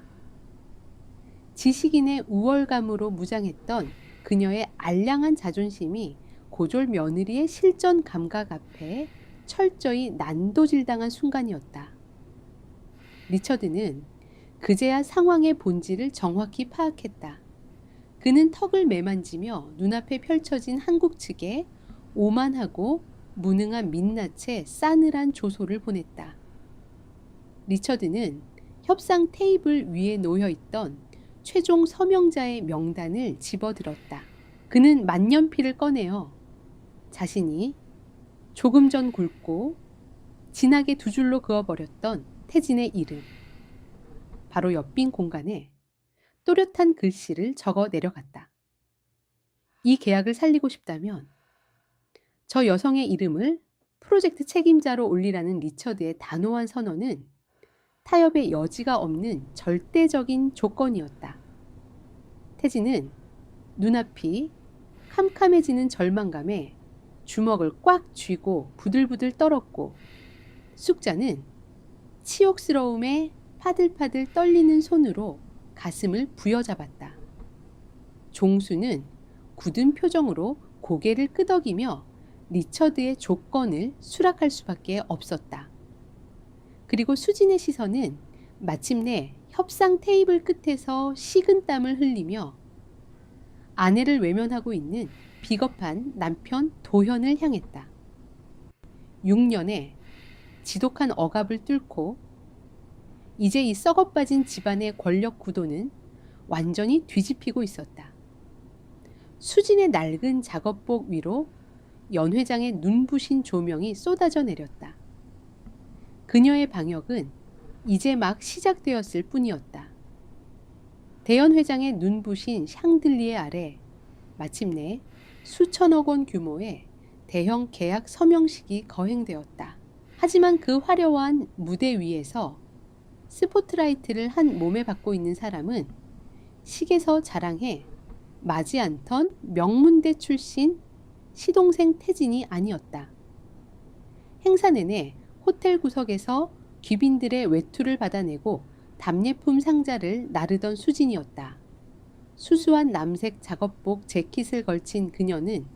S1: 지식인의 우월감으로 무장했던 그녀의 알량한 자존심이 고졸 며느리의 실전 감각 앞에 철저히 난도질당한 순간이었다. 리처드는 그제야 상황의 본질을 정확히 파악했다. 그는 턱을 매만지며 눈앞에 펼쳐진 한국 측에 오만하고 무능한 민낯의 싸늘한 조소를 보냈다. 리처드는 협상 테이블 위에 놓여있던 최종 서명자의 명단을 집어들었다. 그는 만년필을 꺼내어 자신이 조금 전 굵고 진하게 두 줄로 그어버렸던 태진의 이름, 바로 옆 빈 공간에 또렷한 글씨를 적어 내려갔다. 이 계약을 살리고 싶다면 저 여성의 이름을 프로젝트 책임자로 올리라는 리처드의 단호한 선언은 타협의 여지가 없는 절대적인 조건이었다. 태진은 눈앞이 캄캄해지는 절망감에 주먹을 꽉 쥐고 부들부들 떨었고 숙자는 치욕스러움에 파들파들 떨리는 손으로 가슴을 부여잡았다. 종수는 굳은 표정으로 고개를 끄덕이며 리처드의 조건을 수락할 수밖에 없었다. 그리고 수진의 시선은 마침내 협상 테이블 끝에서 식은땀을 흘리며 아내를 외면하고 있는 비겁한 남편 도현을 향했다. 6년의 지독한 억압을 뚫고 이제 이 썩어빠진 집안의 권력 구도는 완전히 뒤집히고 있었다. 수진의 낡은 작업복 위로 연 회장의 눈부신 조명이 쏟아져 내렸다. 그녀의 방역은 이제 막 시작되었을 뿐이었다. 대연 회장의 눈부신 샹들리에 아래 마침내 수천억 원 규모의 대형 계약 서명식이 거행되었다. 하지만 그 화려한 무대 위에서 스포트라이트를 한 몸에 받고 있는 사람은 식에서 자랑해 마지 않던 명문대 출신 시동생 태진이 아니었다. 행사 내내 호텔 구석에서 귀빈들의 외투를 받아내고 답례품 상자를 나르던 수진이었다. 수수한 남색 작업복 재킷을 걸친 그녀는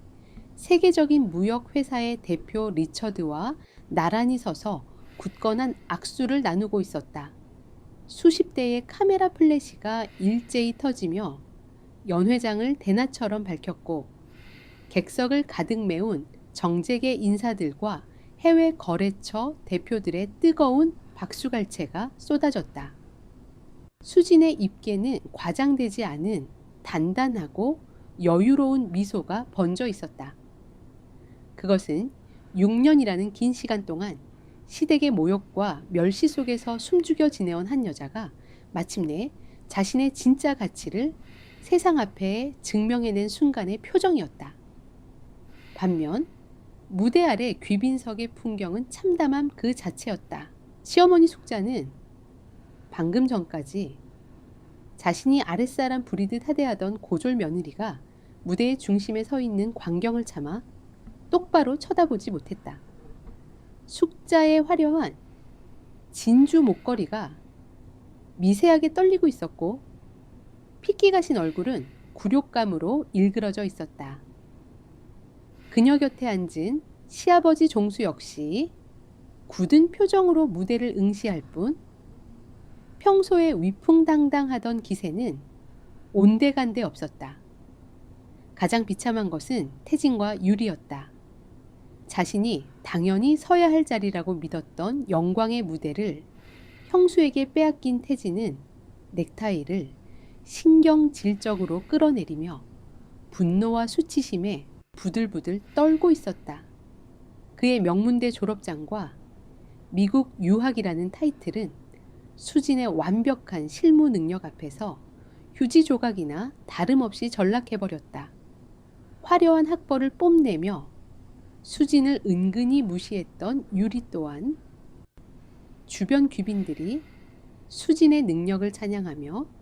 S1: 세계적인 무역 회사의 대표 리처드와 나란히 서서 굳건한 악수를 나누고 있었다. 수십 대의 카메라 플래시가 일제히 터지며 연 회장을 대낮처럼 밝혔고 객석을 가득 메운 정재계 인사들과 해외 거래처 대표들의 뜨거운 박수갈채가 쏟아졌다. 수진의 입계는 과장되지 않은 단단하고 여유로운 미소가 번져 있었다. 그것은 6년이라는 긴 시간 동안 시댁의 모욕과 멸시 속에서 숨죽여 지내온 한 여자가 마침내 자신의 진짜 가치를 세상 앞에 증명해낸 순간의 표정이었다. 반면 무대 아래 귀빈석의 풍경은 참담함 그 자체였다. 시어머니 숙자는 방금 전까지 자신이 아랫사람 부리듯 하대하던 고졸 며느리가 무대의 중심에 서 있는 광경을 참아 똑바로 쳐다보지 못했다. 숙자의 화려한 진주 목걸이가 미세하게 떨리고 있었고 핏기 가신 얼굴은 굴욕감으로 일그러져 있었다. 그녀 곁에 앉은 시아버지 종수 역시 굳은 표정으로 무대를 응시할 뿐 평소에 위풍당당하던 기세는 온데간데 없었다. 가장 비참한 것은 태진과 유리였다. 자신이 당연히 서야 할 자리라고 믿었던 영광의 무대를 형수에게 빼앗긴 태진은 넥타이를 신경질적으로 끌어내리며 분노와 수치심에 부들부들 떨고 있었다. 그의 명문대 졸업장과 미국 유학이라는 타이틀은 수진의 완벽한 실무 능력 앞에서 휴지 조각이나 다름없이 전락해버렸다. 화려한 학벌을 뽐내며 수진을 은근히 무시했던 유리 또한 주변 귀빈들이 수진의 능력을 찬양하며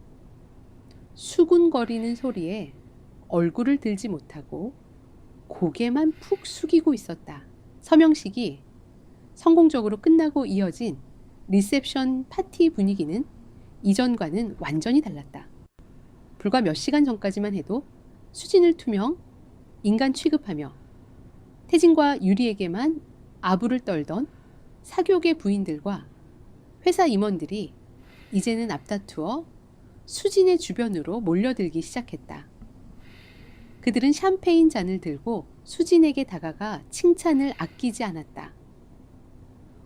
S1: 수군거리는 소리에 얼굴을 들지 못하고 고개만 푹 숙이고 있었다. 서명식이 성공적으로 끝나고 이어진 리셉션 파티 분위기는 이전과는 완전히 달랐다. 불과 몇 시간 전까지만 해도 수진을 투명, 인간 취급하며 태진과 유리에게만 아부를 떨던 사교계 부인들과 회사 임원들이 이제는 앞다투어 수진의 주변으로 몰려들기 시작했다. 그들은 샴페인 잔을 들고 수진에게 다가가 칭찬을 아끼지 않았다.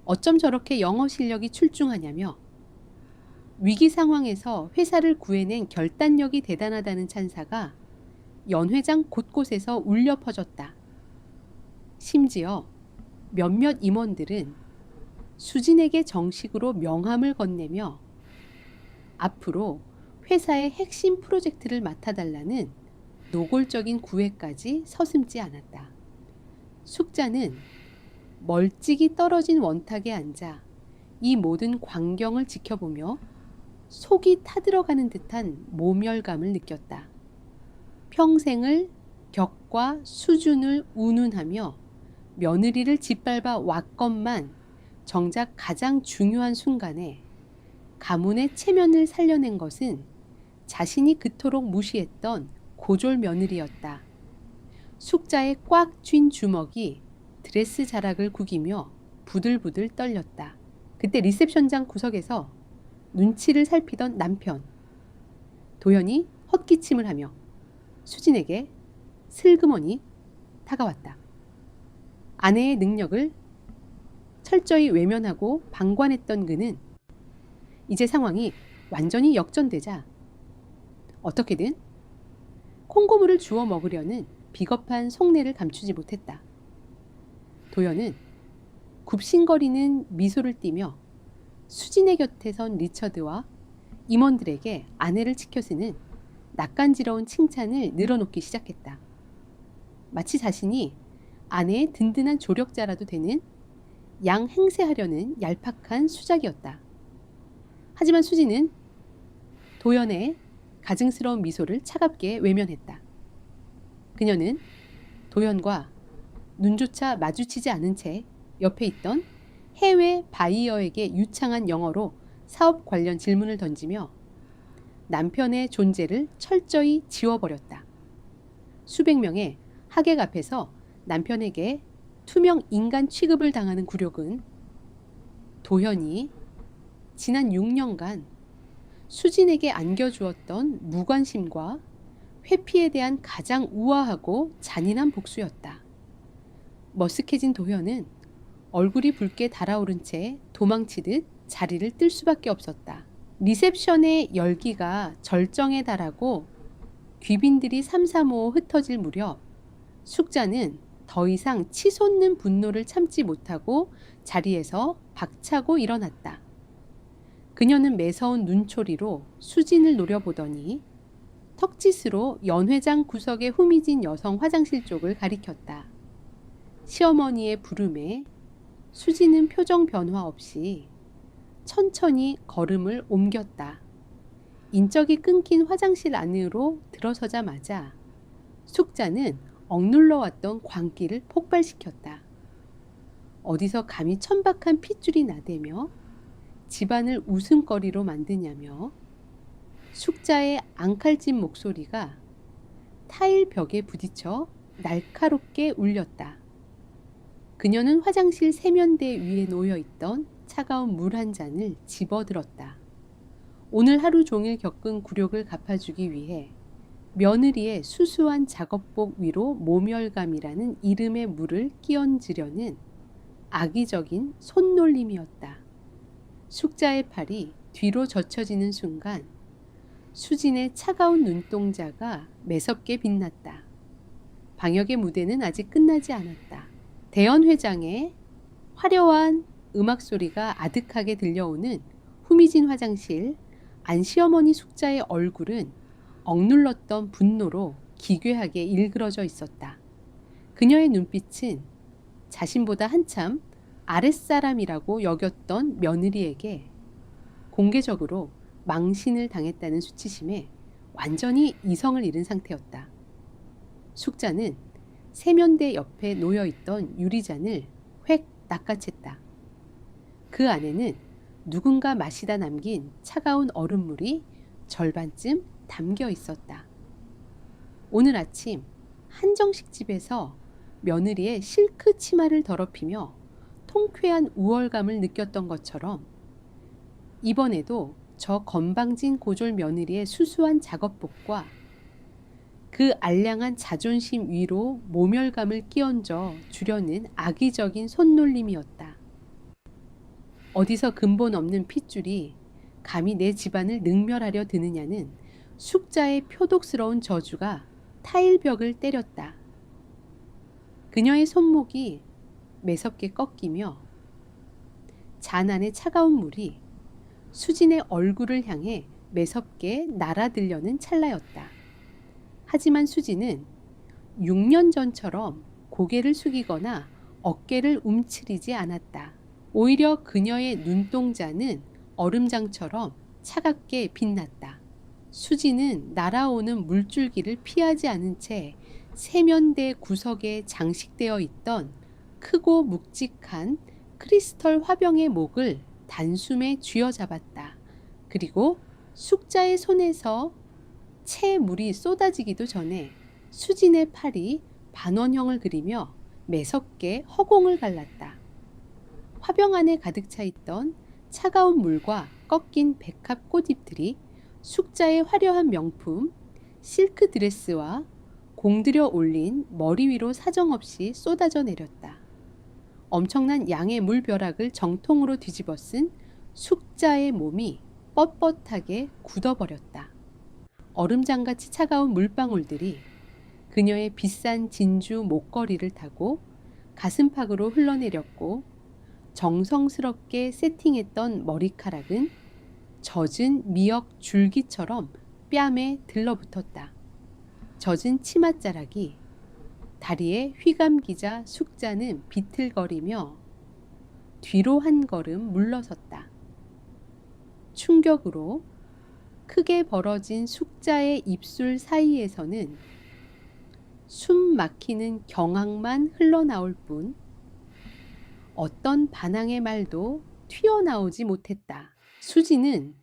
S1: 어쩜 저렇게 영어 실력이 출중하냐며 위기 상황에서 회사를 구해낸 결단력이 대단하다는 찬사가 연회장 곳곳에서 울려 퍼졌다. 심지어 몇몇 임원들은 수진에게 정식으로 명함을 건네며 앞으로 회사의 핵심 프로젝트를 맡아달라는 노골적인 구애까지 서슴지 않았다. 숙자는 멀찍이 떨어진 원탁에 앉아 이 모든 광경을 지켜보며 속이 타들어가는 듯한 모멸감을 느꼈다. 평생을 격과 수준을 운운하며 며느리를 짓밟아 왔건만 정작 가장 중요한 순간에 가문의 체면을 살려낸 것은 자신이 그토록 무시했던 고졸 며느리였다. 숙자의 꽉 쥔 주먹이 드레스 자락을 구기며 부들부들 떨렸다. 그때 리셉션장 구석에서 눈치를 살피던 남편 도연이 헛기침을 하며 수진에게 슬그머니 다가왔다. 아내의 능력을 철저히 외면하고 방관했던 그는 이제 상황이 완전히 역전되자 어떻게든 콩고물을 주워 먹으려는 비겁한 속내를 감추지 못했다. 도연은 굽신거리는 미소를 띠며 수진의 곁에 선 리처드와 임원들에게 아내를 치켜쓰는 낯간지러운 칭찬을 늘어놓기 시작했다. 마치 자신이 아내의 든든한 조력자라도 되는 양 행세하려는 얄팍한 수작이었다. 하지만 수진은 도연의 가증스러운 미소를 차갑게 외면했다. 그녀는 도연과 눈조차 마주치지 않은 채 옆에 있던 해외 바이어에게 유창한 영어로 사업 관련 질문을 던지며 남편의 존재를 철저히 지워버렸다. 수백 명의 하객 앞에서 남편에게 투명 인간 취급을 당하는 굴욕은 도현이 지난 6년간 수진에게 안겨주었던 무관심과 회피에 대한 가장 우아하고 잔인한 복수였다. 머쓱해진 도현은 얼굴이 붉게 달아오른 채 도망치듯 자리를 뜰 수밖에 없었다. 리셉션의 열기가 절정에 달하고 귀빈들이 삼삼오오 흩어질 무렵 숙자는 더 이상 치솟는 분노를 참지 못하고 자리에서 박차고 일어났다. 그녀는 매서운 눈초리로 수진을 노려보더니 턱짓으로 연회장 구석에 후미진 여성 화장실 쪽을 가리켰다. 시어머니의 부름에 수지는 표정 변화 없이 천천히 걸음을 옮겼다. 인적이 끊긴 화장실 안으로 들어서자마자 숙자는 억눌러 왔던 광기를 폭발시켰다. 어디서 감히 천박한 핏줄이 나대며 집안을 웃음거리로 만드냐며 숙자의 앙칼진 목소리가 타일 벽에 부딪혀 날카롭게 울렸다. 그녀는 화장실 세면대 위에 놓여있던 차가운 물 한 잔을 집어들었다. 오늘 하루 종일 겪은 굴욕을 갚아주기 위해 며느리의 수수한 작업복 위로 모멸감이라는 이름의 물을 끼얹으려는 악의적인 손놀림이었다. 숙자의 팔이 뒤로 젖혀지는 순간 수진의 차가운 눈동자가 매섭게 빛났다. 방역의 무대는 아직 끝나지 않았다. 대연회장의 화려한 음악 소리가 아득하게 들려오는 후미진 화장실. 안 시어머니 숙자의 얼굴은 억눌렀던 분노로 기괴하게 일그러져 있었다. 그녀의 눈빛은 자신보다 한참 아랫사람이라고 여겼던 며느리에게 공개적으로 망신을 당했다는 수치심에 완전히 이성을 잃은 상태였다. 숙자는 세면대 옆에 놓여있던 유리잔을 획 낚아챘다. 그 안에는 누군가 마시다 남긴 차가운 얼음물이 절반쯤 담겨 있었다. 오늘 아침 한정식 집에서 며느리의 실크 치마를 더럽히며 통쾌한 우월감을 느꼈던 것처럼 이번에도 저 건방진 고졸 며느리의 수수한 작업복과 그 알량한 자존심 위로 모멸감을 끼얹어 주려는 악의적인 손놀림이었다. 어디서 근본 없는 핏줄이 감히 내 집안을 능멸하려 드느냐는 숙자의 표독스러운 저주가 타일벽을 때렸다. 그녀의 손목이 매섭게 꺾이며 잔 안의 차가운 물이 수진의 얼굴을 향해 매섭게 날아들려는 찰나였다. 하지만 수진은 6년 전처럼 고개를 숙이거나 어깨를 움츠리지 않았다. 오히려 그녀의 눈동자는 얼음장처럼 차갑게 빛났다. 수진은 날아오는 물줄기를 피하지 않은 채 세면대 구석에 장식되어 있던 크고 묵직한 크리스털 화병의 목을 단숨에 쥐어잡았다. 그리고 숙자의 손에서 채 물이 쏟아지기도 전에 수진의 팔이 반원형을 그리며 매섭게 허공을 갈랐다. 화병 안에 가득 차 있던 차가운 물과 꺾인 백합 꽃잎들이 숙자의 화려한 명품 실크 드레스와 공들여 올린 머리 위로 사정없이 쏟아져 내렸다. 엄청난 양의 물벼락을 정통으로 뒤집어 쓴 숙자의 몸이 뻣뻣하게 굳어버렸다. 얼음장같이 차가운 물방울들이 그녀의 비싼 진주 목걸이를 타고 가슴팍으로 흘러내렸고 정성스럽게 세팅했던 머리카락은 젖은 미역 줄기처럼 뺨에 들러붙었다. 젖은 치맛자락이 다리에 휘감기자 숙자는 비틀거리며 뒤로 한 걸음 물러섰다. 충격으로 크게 벌어진 숙자의 입술 사이에서는 숨 막히는 경악만 흘러나올 뿐 어떤 반항의 말도 튀어나오지 못했다. 수지는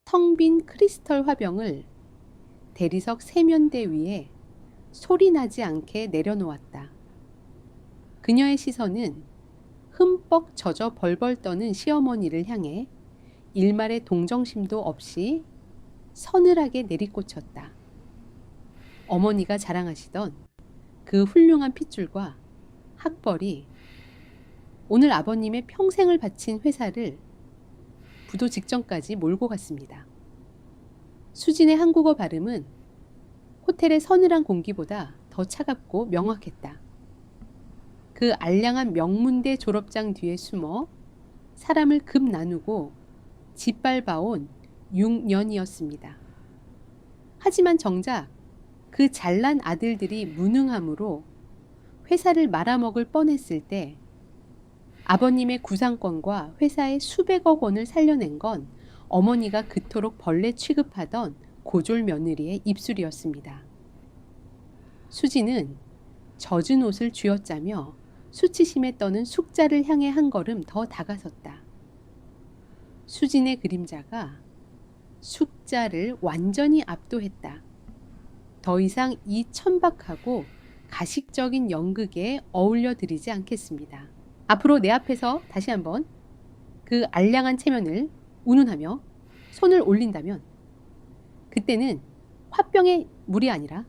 S1: 텅 빈 크리스털 화병을 대리석 세면대 위에 소리나지 않게 내려놓았다. 그녀의 시선은 흠뻑 젖어 벌벌 떠는 시어머니를 향해 일말의 동정심도 없이 서늘하게 내리꽂혔다. 어머니가 자랑하시던 그 훌륭한 핏줄과 학벌이 오늘 아버님의 평생을 바친 회사를 부도 직전까지 몰고 갔습니다. 수진의 한국어 발음은 호텔의 서늘한 공기보다 더 차갑고 명확했다. 그 알량한 명문대 졸업장 뒤에 숨어 사람을 급 나누고 짓밟아온 6년이었습니다. 하지만 정작 그 잘난 아들들이 무능함으로 회사를 말아먹을 뻔했을 때 아버님의 구상권과 회사의 수백억 원을 살려낸 건 어머니가 그토록 벌레 취급하던 고졸 며느리의 입술이었습니다. 수지는 젖은 옷을 쥐어짜며 수치심에 떠는 숙자를 향해 한 걸음 더 다가섰다. 수진의 그림자가 숙자를 완전히 압도했다. 더 이상 이 천박하고 가식적인 연극에 어울려드리지 않겠습니다. 앞으로 내 앞에서 다시 한번 그 알량한 체면을 운운하며 손을 올린다면 그때는 화병의 물이 아니라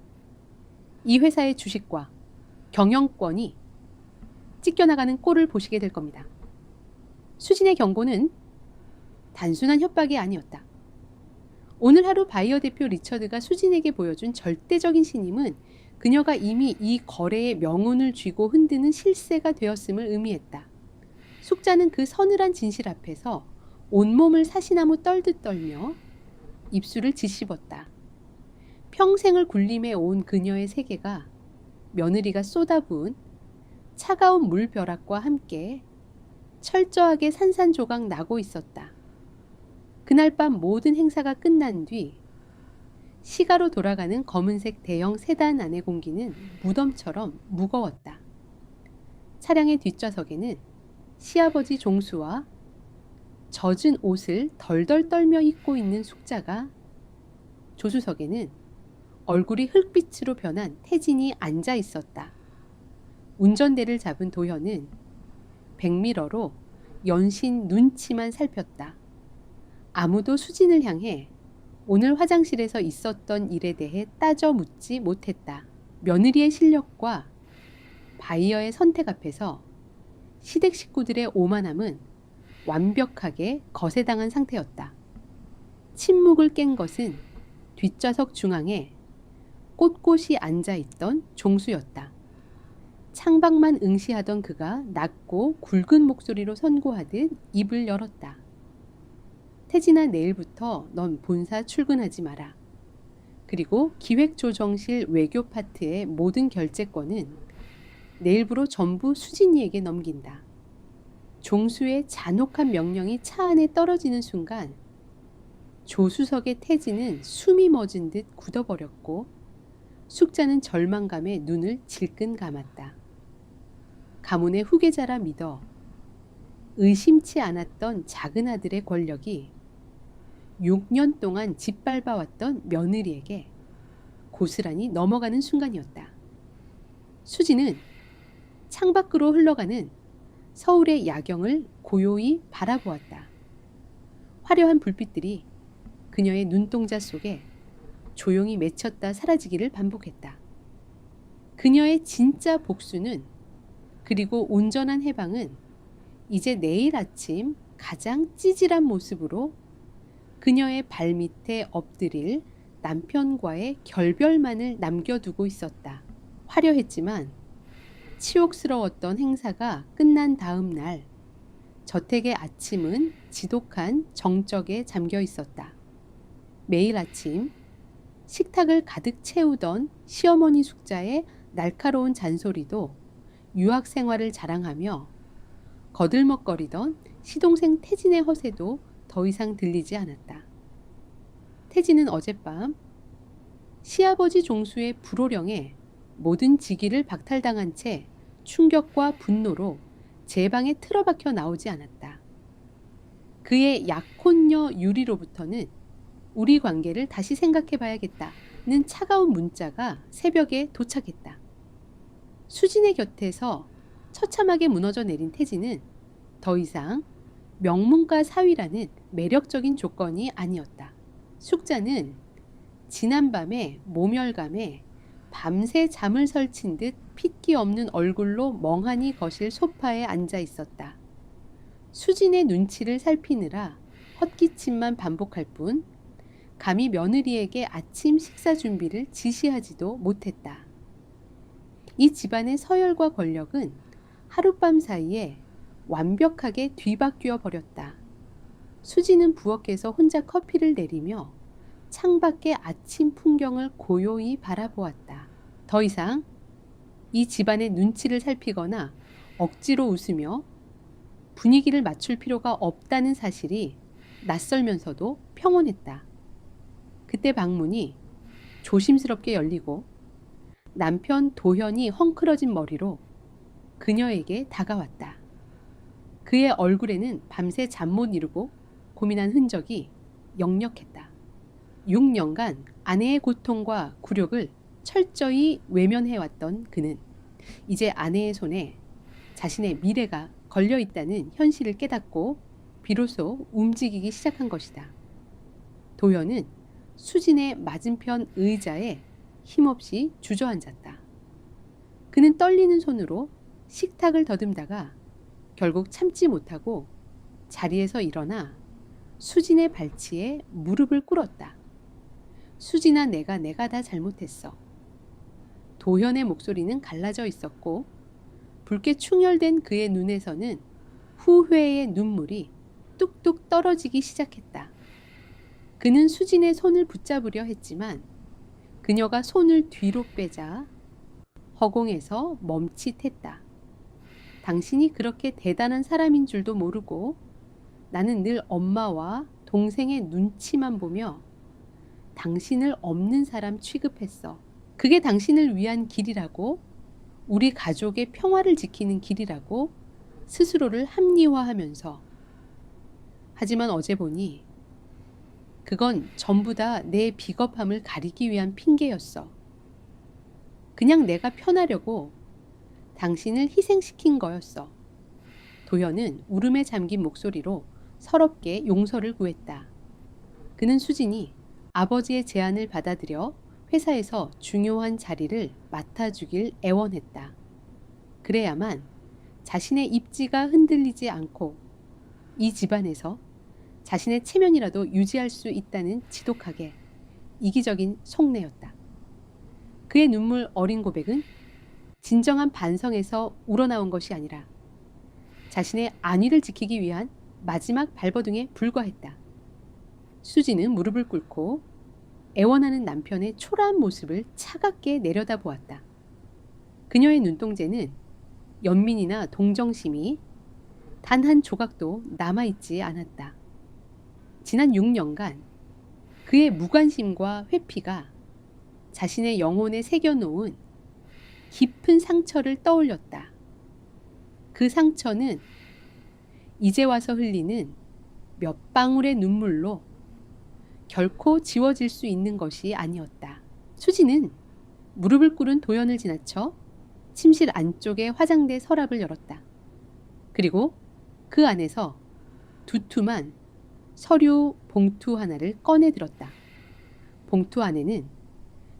S1: 이 회사의 주식과 경영권이 찢겨나가는 꼴을 보시게 될 겁니다. 수진의 경고는 단순한 협박이 아니었다. 오늘 하루 바이어 대표 리처드가 수진에게 보여준 절대적인 신임은 그녀가 이미 이 거래의 명운을 쥐고 흔드는 실세가 되었음을 의미했다. 숙자는 그 서늘한 진실 앞에서 온몸을 사시나무 떨듯 떨며 입술을 짓씹었다. 평생을 굴림해 온 그녀의 세계가 며느리가 쏟아부은 차가운 물벼락과 함께 철저하게 산산조각 나고 있었다. 그날 밤 모든 행사가 끝난 뒤 시가로 돌아가는 검은색 대형 세단 안의 공기는 무덤처럼 무거웠다. 차량의 뒷좌석에는 시아버지 종수와 젖은 옷을 덜덜 떨며 입고 있는 숙자가, 조수석에는 얼굴이 흙빛으로 변한 태진이 앉아 있었다. 운전대를 잡은 도현은 백미러로 연신 눈치만 살폈다. 아무도 수진을 향해 오늘 화장실에서 있었던 일에 대해 따져 묻지 못했다. 며느리의 실력과 바이어의 선택 앞에서 시댁 식구들의 오만함은 완벽하게 거세당한 상태였다. 침묵을 깬 것은 뒷좌석 중앙에 꼿꼿이 앉아있던 종수였다. 창밖만 응시하던 그가 낮고 굵은 목소리로 선고하듯 입을 열었다. 태진아, 내일부터 넌 본사 출근하지 마라. 그리고 기획조정실 외교 파트의 모든 결재권은 내일부로 전부 수진이에게 넘긴다. 종수의 잔혹한 명령이 차 안에 떨어지는 순간 조수석의 태진은 숨이 멎은 듯 굳어버렸고 숙자는 절망감에 눈을 질끈 감았다. 가문의 후계자라 믿어 의심치 않았던 작은 아들의 권력이 6년 동안 짓밟아왔던 며느리에게 고스란히 넘어가는 순간이었다. 수지는 창밖으로 흘러가는 서울의 야경을 고요히 바라보았다. 화려한 불빛들이 그녀의 눈동자 속에 조용히 맺혔다 사라지기를 반복했다. 그녀의 진짜 복수는, 그리고 온전한 해방은 이제 내일 아침 가장 찌질한 모습으로 그녀의 발밑에 엎드릴 남편과의 결별만을 남겨두고 있었다. 화려했지만 치욕스러웠던 행사가 끝난 다음 날 저택의 아침은 지독한 정적에 잠겨 있었다. 매일 아침 식탁을 가득 채우던 시어머니 숙자의 날카로운 잔소리도 유학 생활을 자랑하며 거들먹거리던 시동생 태진의 허세도 더 이상 들리지 않았다. 태진은 어젯밤 시아버지 종수의 불호령에 모든 직위를 박탈당한 채 충격과 분노로 제 방에 틀어박혀 나오지 않았다. 그의 약혼녀 유리로부터는 우리 관계를 다시 생각해봐야겠다는 차가운 문자가 새벽에 도착했다. 수진의 곁에서 처참하게 무너져 내린 태진은 더 이상 명문가 사위라는 매력적인 조건이 아니었다. 숙자는 지난밤에 모멸감에 밤새 잠을 설친 듯 핏기 없는 얼굴로 멍하니 거실 소파에 앉아 있었다. 수진의 눈치를 살피느라 헛기침만 반복할 뿐 감히 며느리에게 아침 식사 준비를 지시하지도 못했다. 이 집안의 서열과 권력은 하룻밤 사이에 완벽하게 뒤바뀌어 버렸다. 수지는 부엌에서 혼자 커피를 내리며 창밖의 아침 풍경을 고요히 바라보았다. 더 이상 이 집안의 눈치를 살피거나 억지로 웃으며 분위기를 맞출 필요가 없다는 사실이 낯설면서도 평온했다. 그때 방문이 조심스럽게 열리고 남편 도현이 헝클어진 머리로 그녀에게 다가왔다. 그의 얼굴에는 밤새 잠 못 이루고 고민한 흔적이 역력했다. 6년간 아내의 고통과 굴욕을 철저히 외면해왔던 그는 이제 아내의 손에 자신의 미래가 걸려있다는 현실을 깨닫고 비로소 움직이기 시작한 것이다. 도현은 수진의 맞은편 의자에 힘없이 주저앉았다. 그는 떨리는 손으로 식탁을 더듬다가 결국 참지 못하고 자리에서 일어나 수진의 발치에 무릎을 꿇었다. 수진아, 내가 다 잘못했어. 도현의 목소리는 갈라져 있었고 붉게 충혈된 그의 눈에서는 후회의 눈물이 뚝뚝 떨어지기 시작했다. 그는 수진의 손을 붙잡으려 했지만 그녀가 손을 뒤로 빼자 허공에서 멈칫했다. 당신이 그렇게 대단한 사람인 줄도 모르고 나는 늘 엄마와 동생의 눈치만 보며 당신을 없는 사람 취급했어. 그게 당신을 위한 길이라고, 우리 가족의 평화를 지키는 길이라고 스스로를 합리화하면서. 하지만 어제 보니 그건 전부 다 내 비겁함을 가리기 위한 핑계였어. 그냥 내가 편하려고 당신을 희생시킨 거였어. 도현은 울음에 잠긴 목소리로 서럽게 용서를 구했다. 그는 수진이 아버지의 제안을 받아들여 회사에서 중요한 자리를 맡아주길 애원했다. 그래야만 자신의 입지가 흔들리지 않고 이 집안에서 자신의 체면이라도 유지할 수 있다는 지독하게 이기적인 속내였다. 그의 눈물 어린 고백은 진정한 반성에서 우러나온 것이 아니라 자신의 안위를 지키기 위한 마지막 발버둥에 불과했다. 수지는 무릎을 꿇고 애원하는 남편의 초라한 모습을 차갑게 내려다보았다. 그녀의 눈동자는 연민이나 동정심이 단 한 조각도 남아있지 않았다. 지난 6년간 그의 무관심과 회피가 자신의 영혼에 새겨놓은 깊은 상처를 떠올렸다. 그 상처는 이제 와서 흘리는 몇 방울의 눈물로 결코 지워질 수 있는 것이 아니었다. 수지는 무릎을 꿇은 도연을 지나쳐 침실 안쪽의 화장대 서랍을 열었다. 그리고 그 안에서 두툼한 서류 봉투 하나를 꺼내 들었다. 봉투 안에는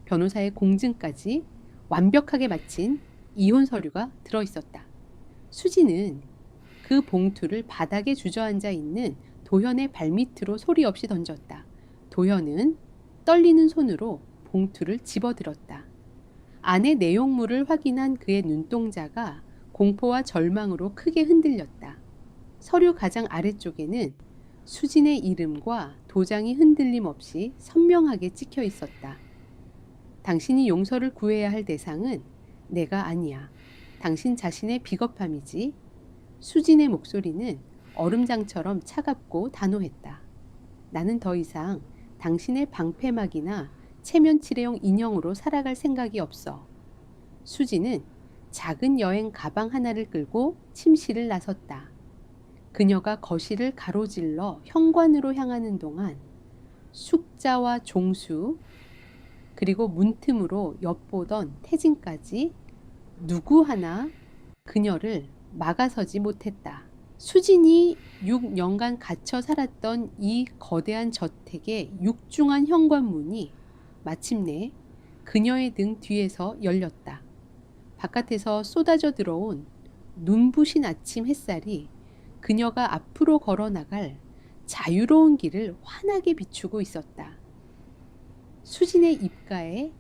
S1: 변호사의 공증까지 완벽하게 마친 이혼 서류가 들어있었다. 수지는 그 봉투를 바닥에 주저앉아 있는 도현의 발밑으로 소리 없이 던졌다. 도현은 떨리는 손으로 봉투를 집어들었다. 안의 내용물을 확인한 그의 눈동자가 공포와 절망으로 크게 흔들렸다. 서류 가장 아래쪽에는 수진의 이름과 도장이 흔들림 없이 선명하게 찍혀 있었다. 당신이 용서를 구해야 할 대상은 내가 아니야. 당신 자신의 비겁함이지. 수진의 목소리는 얼음장처럼 차갑고 단호했다. 나는 더 이상 당신의 방패막이나 체면치레용 인형으로 살아갈 생각이 없어. 수진은 작은 여행 가방 하나를 끌고 침실을 나섰다. 그녀가 거실을 가로질러 현관으로 향하는 동안 숙자와 종수 그리고 문틈으로 엿보던 태진까지 누구 하나 그녀를 막아서지 못했다. 수진이 6년간 갇혀 살았던 이 거대한 저택의 육중한 현관문이 마침내 그녀의 등 뒤에서 열렸다. 바깥에서 쏟아져 들어온 눈부신 아침 햇살이 그녀가 앞으로 걸어나갈 자유로운 길을 환하게 비추고 있었다. 수진의 입가에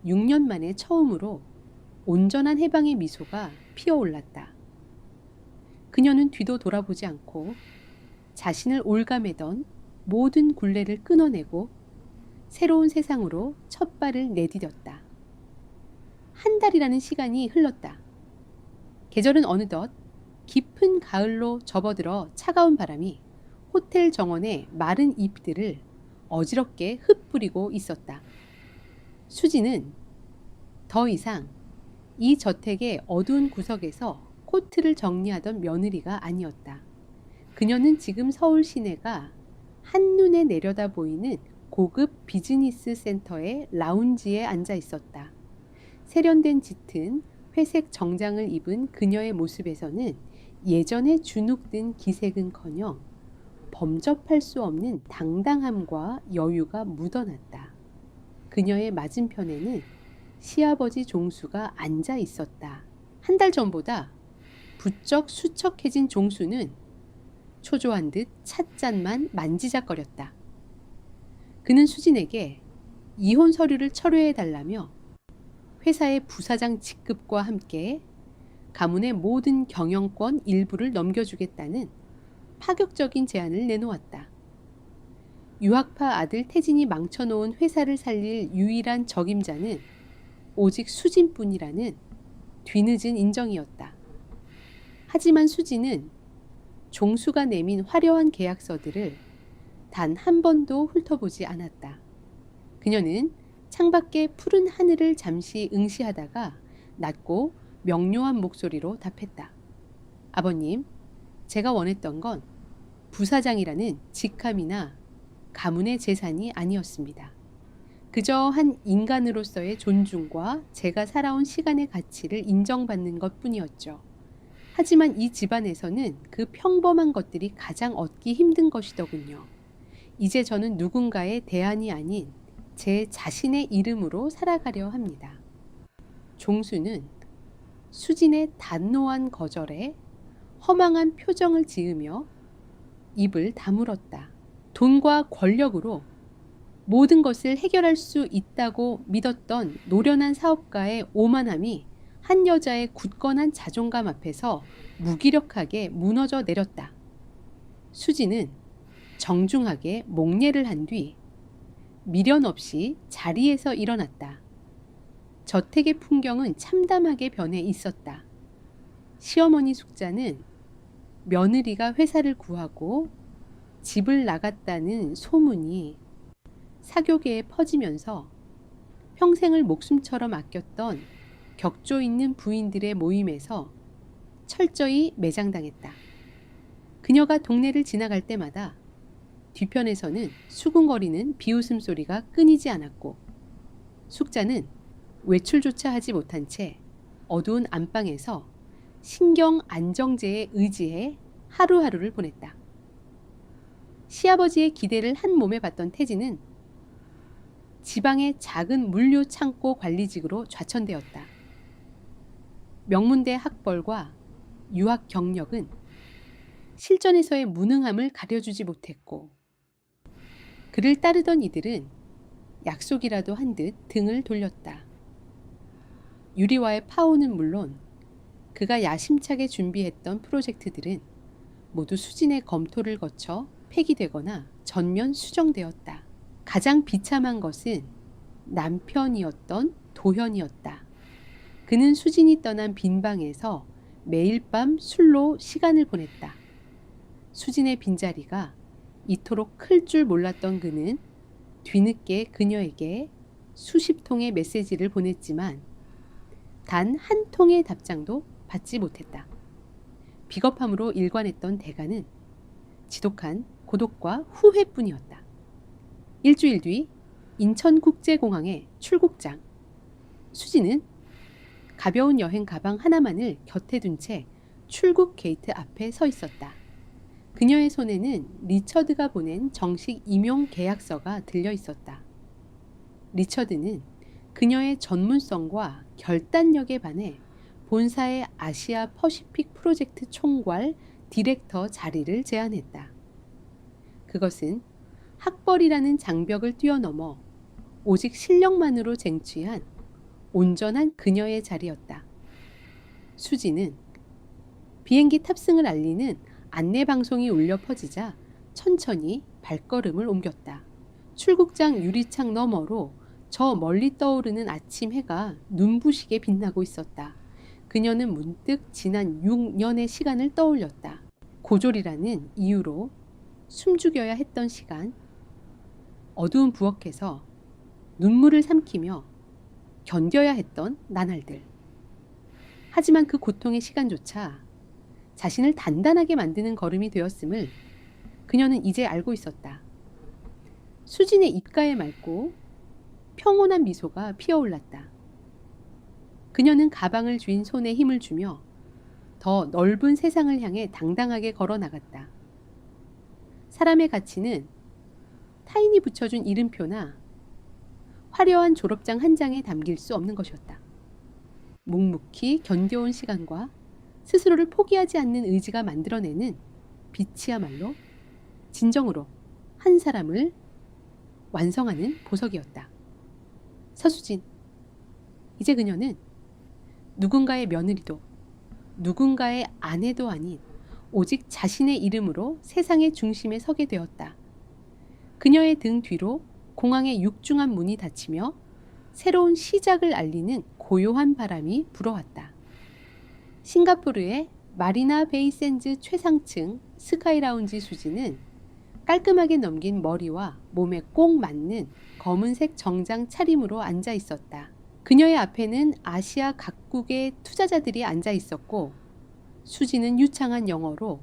S1: 6년 만에 처음으로 온전한 해방의 미소가 피어올랐다. 그녀는 뒤도 돌아보지 않고 자신을 올가매던 모든 굴레를 끊어내고 새로운 세상으로 첫 발을 내디뎠다. 한 달이라는 시간이 흘렀다. 계절은 어느덧 깊은 가을로 접어들어 차가운 바람이 호텔 정원의 마른 잎들을 어지럽게 흩뿌리고 있었다. 수지는 더 이상 이 저택의 어두운 구석에서 코트를 정리하던 며느리가 아니었다. 그녀는 지금 서울 시내가 한눈에 내려다 보이는 고급 비즈니스 센터의 라운지에 앉아 있었다. 세련된 짙은 회색 정장을 입은 그녀의 모습에서는 예전에 주눅든 기색은커녕 범접할 수 없는 당당함과 여유가 묻어났다. 그녀의 맞은편에는 시아버지 종수가 앉아 있었다. 한 달 전보다 부쩍 수척해진 종수는 초조한 듯 찻잔만 만지작거렸다. 그는 수진에게 이혼 서류를 철회해달라며 회사의 부사장 직급과 함께 가문의 모든 경영권 일부를 넘겨주겠다는 파격적인 제안을 내놓았다. 유학파 아들 태진이 망쳐놓은 회사를 살릴 유일한 적임자는 오직 수진뿐이라는 뒤늦은 인정이었다. 하지만 수진은 종수가 내민 화려한 계약서들을 단 한 번도 훑어보지 않았다. 그녀는 창밖의 푸른 하늘을 잠시 응시하다가 낮고 명료한 목소리로 답했다. 아버님, 제가 원했던 건 부사장이라는 직함이나 가문의 재산이 아니었습니다. 그저 한 인간으로서의 존중과 제가 살아온 시간의 가치를 인정받는 것뿐이었죠. 하지만 이 집안에서는 그 평범한 것들이 가장 얻기 힘든 것이더군요. 이제 저는 누군가의 대안이 아닌 제 자신의 이름으로 살아가려 합니다. 종수는 수진의 단노한 거절에 허망한 표정을 지으며 입을 다물었다. 돈과 권력으로 모든 것을 해결할 수 있다고 믿었던 노련한 사업가의 오만함이 한 여자의 굳건한 자존감 앞에서 무기력하게 무너져 내렸다. 수지는 정중하게 목례를 한 뒤 미련 없이 자리에서 일어났다. 저택의 풍경은 참담하게 변해 있었다. 시어머니 숙자는 며느리가 회사를 구하고 집을 나갔다는 소문이 사교계에 퍼지면서 평생을 목숨처럼 아꼈던 격조 있는 부인들의 모임에서 철저히 매장당했다. 그녀가 동네를 지나갈 때마다 뒤편에서는 수군거리는 비웃음 소리가 끊이지 않았고 숙자는 외출조차 하지 못한 채 어두운 안방에서 신경 안정제에 의지해 하루하루를 보냈다. 시아버지의 기대를 한 몸에 받던 태진은 지방의 작은 물류 창고 관리직으로 좌천되었다. 명문대 학벌과 유학 경력은 실전에서의 무능함을 가려주지 못했고 그를 따르던 이들은 약속이라도 한 듯 등을 돌렸다. 유리와의 파혼은 물론 그가 야심차게 준비했던 프로젝트들은 모두 수진의 검토를 거쳐 폐기되거나 전면 수정되었다. 가장 비참한 것은 남편이었던 도현이었다. 그는 수진이 떠난 빈방에서 매일 밤 술로 시간을 보냈다. 수진의 빈자리가 이토록 클 줄 몰랐던 그는 뒤늦게 그녀에게 수십 통의 메시지를 보냈지만 단 한 통의 답장도 받지 못했다. 비겁함으로 일관했던 대가는 지독한 고독과 후회뿐이었다. 일주일 뒤 인천국제공항의 출국장. 수지는 가벼운 여행 가방 하나만을 곁에 둔 채 출국 게이트 앞에 서 있었다. 그녀의 손에는 리처드가 보낸 정식 임용 계약서가 들려 있었다. 리처드는 그녀의 전문성과 결단력에 반해 본사의 아시아 퍼시픽 프로젝트 총괄 디렉터 자리를 제안했다. 그것은 학벌이라는 장벽을 뛰어넘어 오직 실력만으로 쟁취한 온전한 그녀의 자리였다. 수지는 비행기 탑승을 알리는 안내 방송이 울려 퍼지자 천천히 발걸음을 옮겼다. 출국장 유리창 너머로 저 멀리 떠오르는 아침 해가 눈부시게 빛나고 있었다. 그녀는 문득 지난 6년의 시간을 떠올렸다. 고졸이라는 이유로 숨죽여야 했던 시간, 어두운 부엌에서 눈물을 삼키며 견뎌야 했던 나날들. 하지만 그 고통의 시간조차 자신을 단단하게 만드는 걸음이 되었음을 그녀는 이제 알고 있었다. 수진의 입가에 맑고 평온한 미소가 피어올랐다. 그녀는 가방을 쥔 손에 힘을 주며 더 넓은 세상을 향해 당당하게 걸어 나갔다. 사람의 가치는 타인이 붙여준 이름표나 화려한 졸업장 한 장에 담길 수 없는 것이었다. 묵묵히 견뎌온 시간과 스스로를 포기하지 않는 의지가 만들어내는 빛이야말로 진정으로 한 사람을 완성하는 보석이었다. 서수진. 이제 그녀는 누군가의 며느리도 누군가의 아내도 아닌 오직 자신의 이름으로 세상의 중심에 서게 되었다. 그녀의 등 뒤로 공항의 육중한 문이 닫히며 새로운 시작을 알리는 고요한 바람이 불어왔다. 싱가포르의 마리나 베이 샌즈 최상층 스카이라운지 수지는 깔끔하게 넘긴 머리와 몸에 꼭 맞는 검은색 정장 차림으로 앉아 있었다. 그녀의 앞에는 아시아 각국의 투자자들이 앉아 있었고 수지는 유창한 영어로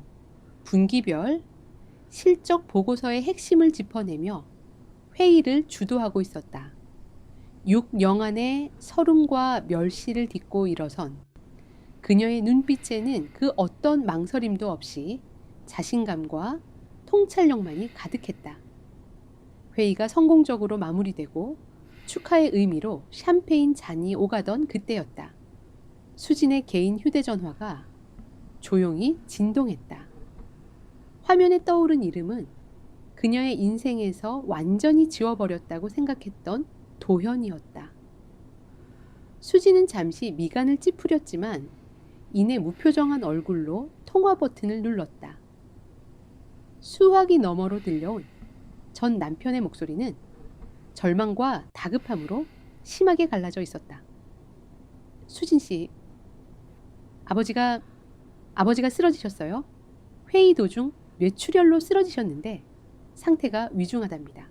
S1: 분기별 실적 보고서의 핵심을 짚어내며 회의를 주도하고 있었다. 6영안의 서름과 멸시를 딛고 일어선 그녀의 눈빛에는 그 어떤 망설임도 없이 자신감과 통찰력만이 가득했다. 회의가 성공적으로 마무리되고 축하의 의미로 샴페인 잔이 오가던 그때였다. 수진의 개인 휴대전화가 조용히 진동했다. 화면에 떠오른 이름은 그녀의 인생에서 완전히 지워버렸다고 생각했던 도현이었다. 수지는 잠시 미간을 찌푸렸지만 이내 무표정한 얼굴로 통화 버튼을 눌렀다. 수화기 너머로 들려온 전 남편의 목소리는 절망과 다급함으로 심하게 갈라져 있었다. 수진 씨, 아버지가 쓰러지셨어요. 회의 도중 뇌출혈로 쓰러지셨는데 상태가 위중하답니다.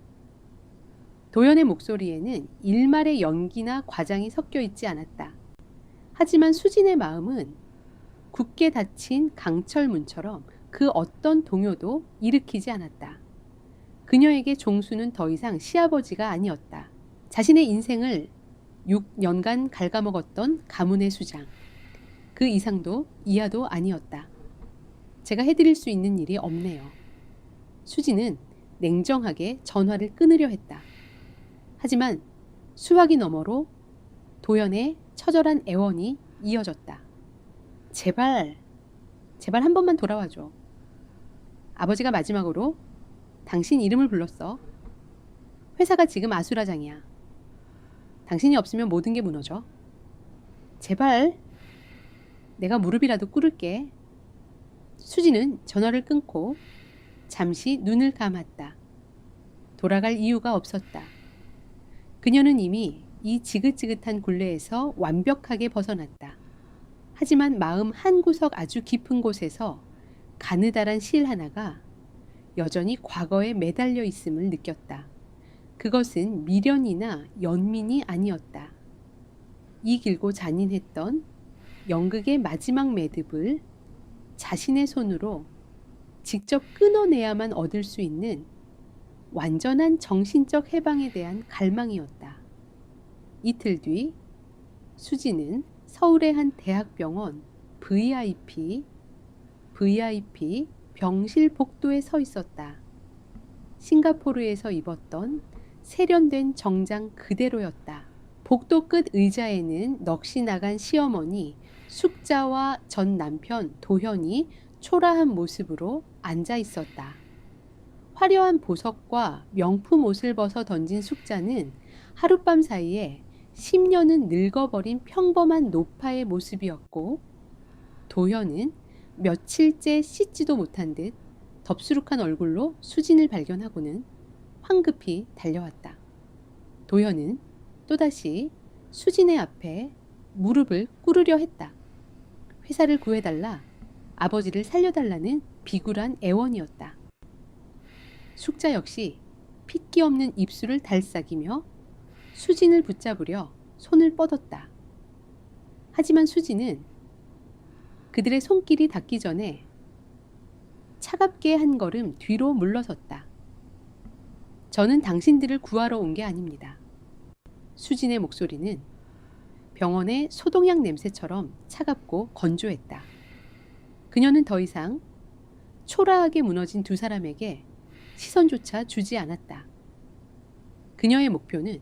S1: 도연의 목소리에는 일말의 연기나 과장이 섞여 있지 않았다. 하지만 수진의 마음은 굳게 닫힌 강철문처럼 그 어떤 동요도 일으키지 않았다. 그녀에게 종수는 더 이상 시아버지가 아니었다. 자신의 인생을 6년간 갉아먹었던 가문의 수장. 그 이상도 이하도 아니었다. 제가 해드릴 수 있는 일이 없네요. 수지는 냉정하게 전화를 끊으려 했다. 하지만 수화기 너머로 도연의 처절한 애원이 이어졌다. 제발 한 번만 돌아와줘. 아버지가 마지막으로 당신 이름을 불렀어. 회사가 지금 아수라장이야. 당신이 없으면 모든 게 무너져. 제발 내가 무릎이라도 꿇을게. 수지는 전화를 끊고 잠시 눈을 감았다. 돌아갈 이유가 없었다. 그녀는 이미 이 지긋지긋한 굴레에서 완벽하게 벗어났다. 하지만 마음 한구석 아주 깊은 곳에서 가느다란 실 하나가 여전히 과거에 매달려 있음을 느꼈다. 그것은 미련이나 연민이 아니었다. 이 길고 잔인했던 연극의 마지막 매듭을 자신의 손으로 직접 끊어내야만 얻을 수 있는 완전한 정신적 해방에 대한 갈망이었다. 이틀 뒤 수지는 서울의 한 대학병원 VIP 병실 복도에 서 있었다. 싱가포르에서 입었던 세련된 정장 그대로였다. 복도 끝 의자에는 넋이 나간 시어머니 숙자와 전 남편 도현이 초라한 모습으로 앉아 있었다. 화려한 보석과 명품 옷을 벗어 던진 숙자는 하룻밤 사이에 10년은 늙어버린 평범한 노파의 모습이었고, 도현은 며칠째 씻지도 못한 듯 덥수룩한 얼굴로 수진을 발견하고는 황급히 달려왔다. 도현은 또다시 수진의 앞에 무릎을 꿇으려 했다. 회사를 구해달라, 아버지를 살려달라는 비굴한 애원이었다. 숙자 역시 핏기 없는 입술을 달싹이며 수진을 붙잡으려 손을 뻗었다. 하지만 수진은 그들의 손길이 닿기 전에 차갑게 한 걸음 뒤로 물러섰다. 저는 당신들을 구하러 온 게 아닙니다. 수진의 목소리는 병원의 소독약 냄새처럼 차갑고 건조했다. 그녀는 더 이상 초라하게 무너진 두 사람에게 시선조차 주지 않았다. 그녀의 목표는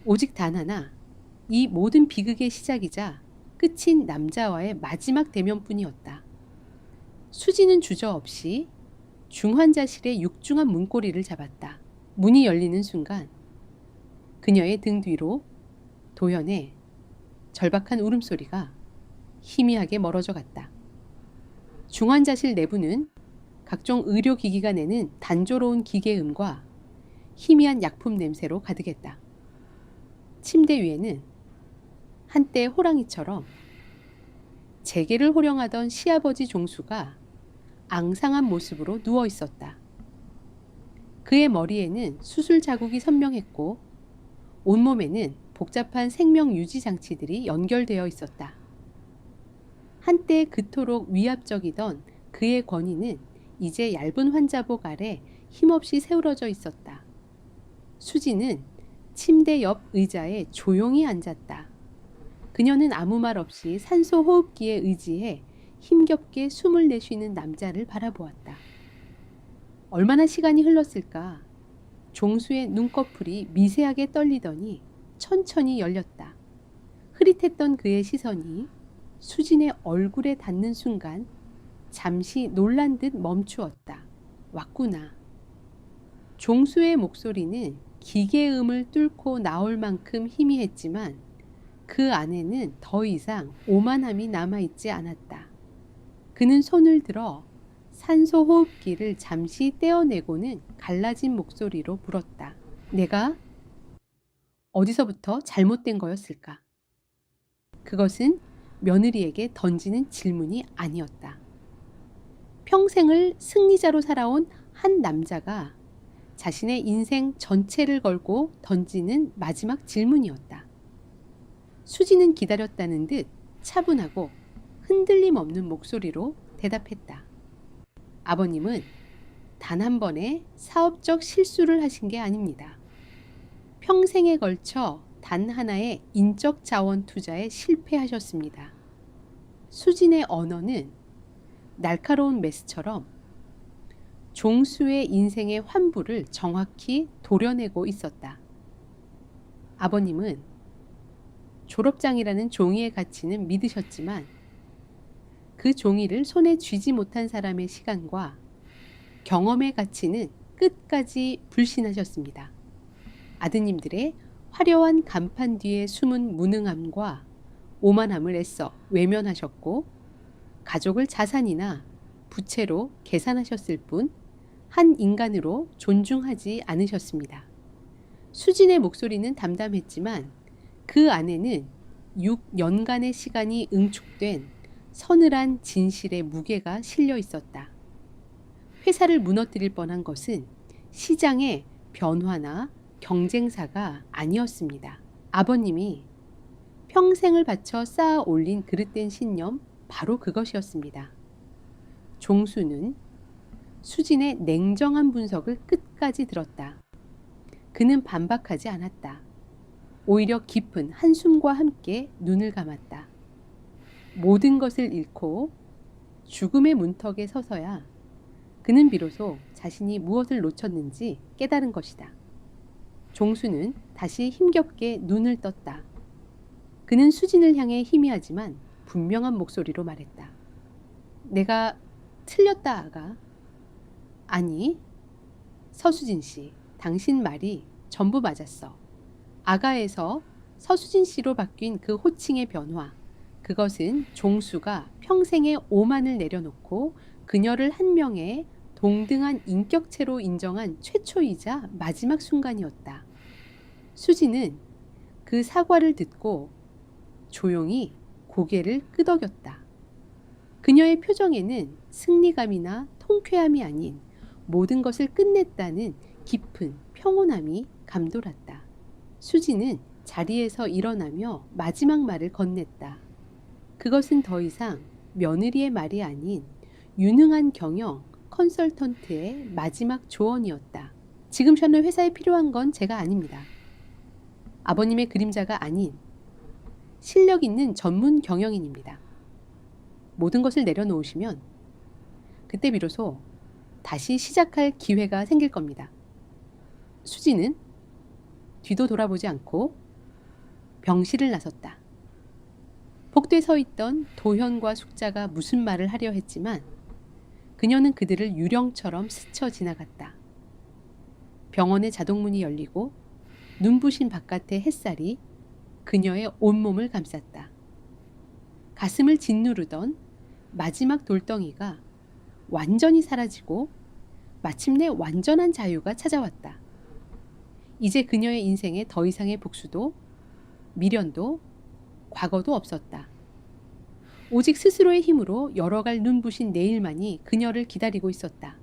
S1: 오직 단 하나, 이 모든 비극의 시작이자 끝인 남자와의 마지막 대면뿐이었다. 수지는 주저없이 중환자실의 육중한 문고리를 잡았다. 문이 열리는 순간 그녀의 등 뒤로 도현의 절박한 울음소리가 희미하게 멀어져 갔다. 중환자실 내부는 각종 의료기기가 내는 단조로운 기계음과 희미한 약품 냄새로 가득했다. 침대 위에는 한때 호랑이처럼 재계를 호령하던 시아버지 종수가 앙상한 모습으로 누워 있었다. 그의 머리에는 수술 자국이 선명했고 온몸에는 복잡한 생명 유지 장치들이 연결되어 있었다. 한때 그토록 위압적이던 그의 권위는 이제 얇은 환자복 아래 힘없이 세우러져 있었다. 수지는 침대 옆 의자에 조용히 앉았다. 그녀는 아무 말 없이 산소 호흡기에 의지해 힘겹게 숨을 내쉬는 남자를 바라보았다. 얼마나 시간이 흘렀을까? 종수의 눈꺼풀이 미세하게 떨리더니 천천히 열렸다. 흐릿했던 그의 시선이 수진의 얼굴에 닿는 순간 잠시 놀란 듯 멈추었다. 왔구나. 종수의 목소리는 기계음을 뚫고 나올 만큼 희미했지만 그 안에는 더 이상 오만함이 남아있지 않았다. 그는 손을 들어 산소 호흡기를 잠시 떼어내고는 갈라진 목소리로 물었다. 내가 어디서부터 잘못된 거였을까? 그것은 며느리에게 던지는 질문이 아니었다. 평생을 승리자로 살아온 한 남자가 자신의 인생 전체를 걸고 던지는 마지막 질문이었다. 수지는 기다렸다는 듯 차분하고 흔들림 없는 목소리로 대답했다. 아버님은 단 한 번의 사업적 실수를 하신 게 아닙니다. 평생에 걸쳐 단 하나의 인적 자원 투자에 실패하셨습니다. 수진의 언어는 날카로운 메스처럼 종수의 인생의 환부를 정확히 도려내고 있었다. 아버님은 졸업장이라는 종이의 가치는 믿으셨지만 그 종이를 손에 쥐지 못한 사람의 시간과 경험의 가치는 끝까지 불신하셨습니다. 아드님들의 화려한 간판 뒤에 숨은 무능함과 오만함을 애써 외면하셨고 가족을 자산이나 부채로 계산하셨을 뿐 한 인간으로 존중하지 않으셨습니다. 수진의 목소리는 담담했지만 그 안에는 6년간의 시간이 응축된 서늘한 진실의 무게가 실려 있었다. 회사를 무너뜨릴 뻔한 것은 시장의 변화나 경쟁사가 아니었습니다. 아버님이 평생을 바쳐 쌓아 올린 그릇된 신념, 바로 그것이었습니다. 종수는 수진의 냉정한 분석을 끝까지 들었다. 그는 반박하지 않았다. 오히려 깊은 한숨과 함께 눈을 감았다. 모든 것을 잃고 죽음의 문턱에 서서야 그는 비로소 자신이 무엇을 놓쳤는지 깨달은 것이다. 종수는 다시 힘겹게 눈을 떴다. 그는 수진을 향해 희미하지만 분명한 목소리로 말했다. 내가 틀렸다, 아가. 아니, 서수진 씨, 당신 말이 전부 맞았어. 아가에서 서수진 씨로 바뀐 그 호칭의 변화, 그것은 종수가 평생의 오만을 내려놓고 그녀를 한 명의 동등한 인격체로 인정한 최초이자 마지막 순간이었다. 수지는 그 사과를 듣고 조용히 고개를 끄덕였다. 그녀의 표정에는 승리감이나 통쾌함이 아닌 모든 것을 끝냈다는 깊은 평온함이 감돌았다. 수지는 자리에서 일어나며 마지막 말을 건넸다. 그것은 더 이상 며느리의 말이 아닌 유능한 경영 컨설턴트의 마지막 조언이었다. 지금 저는 회사에 필요한 건 제가 아닙니다. 아버님의 그림자가 아닌 실력 있는 전문 경영인입니다. 모든 것을 내려놓으시면 그때 비로소 다시 시작할 기회가 생길 겁니다. 수지는 뒤도 돌아보지 않고 병실을 나섰다. 복도에 서 있던 도현과 숙자가 무슨 말을 하려 했지만 그녀는 그들을 유령처럼 스쳐 지나갔다. 병원의 자동문이 열리고 눈부신 바깥의 햇살이 그녀의 온몸을 감쌌다. 가슴을 짓누르던 마지막 돌덩이가 완전히 사라지고 마침내 완전한 자유가 찾아왔다. 이제 그녀의 인생에 더 이상의 복수도 미련도 과거도 없었다. 오직 스스로의 힘으로 열어갈 눈부신 내일만이 그녀를 기다리고 있었다.